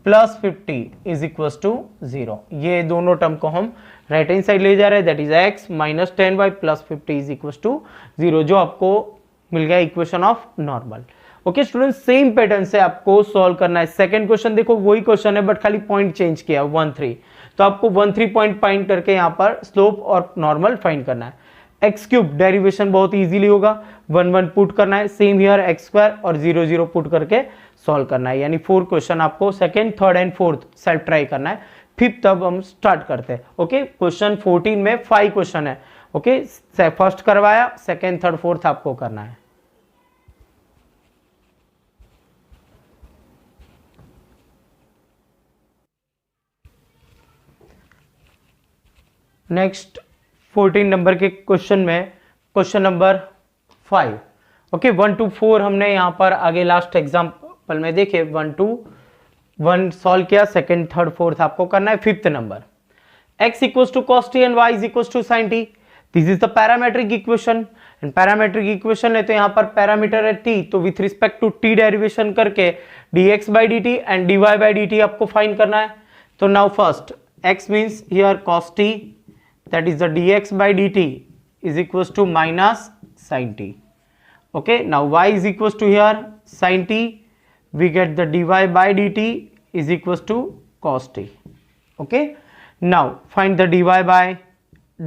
plus 50 is equals to 0. ये दोनों term को हम right hand side ले जा रहे हैं, that is x minus 10y plus 50 is equals to 0, जो आपको मिल गया equation of normal. Okay student, same pattern से आपको सॉल्व करना है। सेकंड क्वेश्चन देखो वही क्वेश्चन है बट खाली पॉइंट चेंज किया 1 3, तो आपको 1 3 पॉइंट फाइंड करके यहाँ पर स्लोप और नॉर्मल फाइंड करना है। एक्स क्यूब डेरिवेशन बहुत इजीली होगा, 1 1 पुट करना है, सेम हियर एक्स स्क्वायर और 0 0 पुट करके सॉल्व करना है। यानी 4 क्वेश्चन आपको second, third and fourth self try करना है, फिफ्थ तब हम स्टार्ट करते हैं। ओके, क्वेश्चन 14 में 5 क्वेश्चन है। ओके, फर्स्ट करवाया, सेकंड, थर्ड, फोर्थ आपको करना है। नेक्स्ट 14 नंबर के क्वेश्चन में क्वेश्चन नंबर 5। ओके, 1 to 4 हमने यहां पर आगे लास्ट एग्जाम्पल में देखे, 1 to 1 सॉल्व किया, सेकंड, थर्ड, फोर्थ आपको करना है। Fifth number, x equals to cos t and y is equals to sin t, this is the parametric equation. And parametric equation है तो यहां पर पैरामीटर है t, तो with respect to t derivation करके dx by dt and dy by dt आपको find करना है। तो now first x means here cos t, that is the dx by dt is equals to minus sin t. Okay, now y is equals to here sin t, we get the dy by dt is equals to cos t. Okay, now find the dy by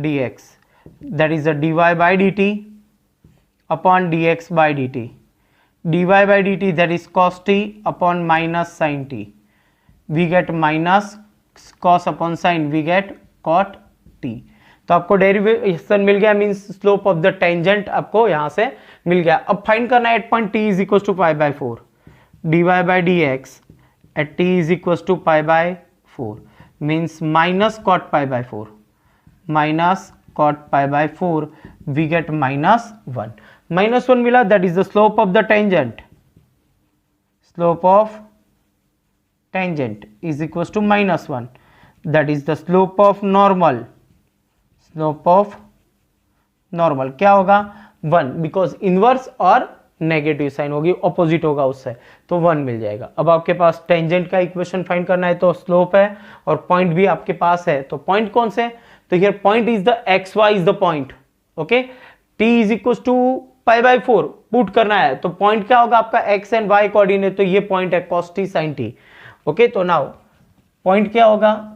dx, that is the dy by dt upon dx by dt, dy by dt that is cos t upon minus sin t, we get minus cos upon sin, we get cot t। तो आपको derivation मिल गया, means slope of the tangent आपको यहां से मिल गया। अब फाइंड करना है at point t is equal to pi by 4, dy by dx at t is equal to pi by 4 means minus cot pi by 4, minus cot pi by 4, we get minus 1। Minus 1 मिला, that is the slope of the tangent, slope of tangent is equal to minus 1, that is the slope of normal, slope of normal क्या होगा 1, because inverse और negative sign होगी, opposite होगा उससे, तो 1 मिल जाएगा। अब आपके पास टेंजेंट का इक्वेशन फाइंड करना है, तो स्लोप है और पॉइंट भी आपके पास है, तो पॉइंट कौन से, तो here point is the x y is the point. Okay, t is equal to pi by 4 put करना है, तो पॉइंट क्या होगा आपका एक्स एंड वाई कोऑर्डिनेट, तो ये पॉइंट है cos t sin t। Okay, तो नाउ पॉइंट क्या होगा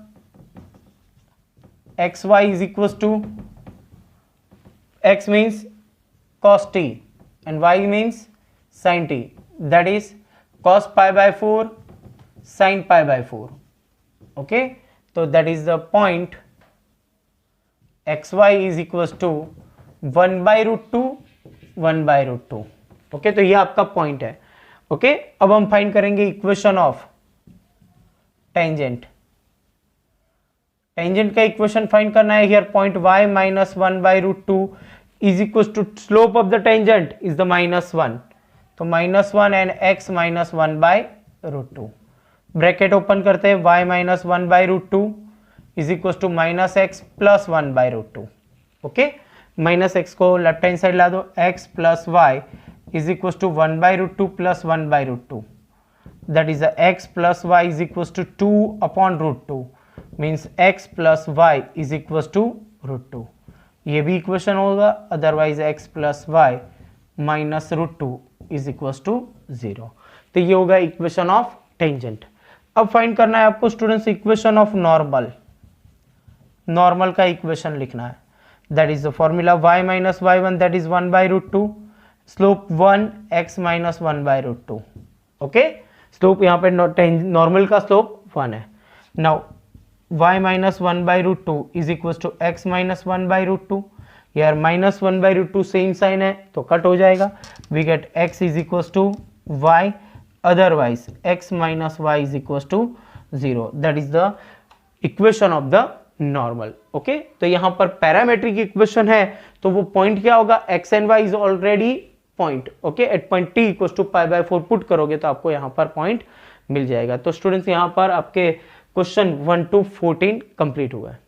x y is equal to, x means cos t and y means sin t, that is cos pi by 4 sin pi by 4। okay, so that is the point xy is equals to 1 by root 2 1 by root 2। okay, तो ये आपका point है। okay, अब हम find करेंगे equation of tangent. Tangent का equation find करना है, here point y minus 1 by root 2 is equal to slope of the tangent is the -1, तो -1 and x minus 1 by root 2, bracket open करते हैं, y minus 1 by root 2 is equal to minus x plus 1 by root 2। Okay, minus x को left hand side ला दो, x plus y is equal to 1 by root 2 plus 1 by root 2, that is the x plus y is equal to 2 upon root 2, means x plus y is equal to root 2। ये भी equation होगा, otherwise x plus y minus root 2 is equal to 0। तो ये होगा equation of tangent. अब find करना है आपको students equation of normal. Normal का इक्वेशन लिखना है, that is the formula y minus y 1 that is 1 by root 2, slope 1 x minus 1 by root 2। Okay, slope यहाँ पे नॉर्मल का स्लोप 1 है। Now y minus 1 by root 2 is equal to x minus 1 by root 2, यार minus 1 by root 2 same sign है तो cut हो जाएगा, we get x is equal to y, otherwise x minus y is equal to 0, that is the equation of the normal. Okay, तो यहाँ पर parametric equation है, तो वो पॉइंट क्या होगा, x and y is already point. Okay, at point t equal to pi by 4 put करोगे तो आपको यहाँ पर पॉइंट मिल जाएगा। तो स्टूडेंट्स यहाँ पर आपके क्वेश्चन 1 to 14 कंप्लीट हुआ है।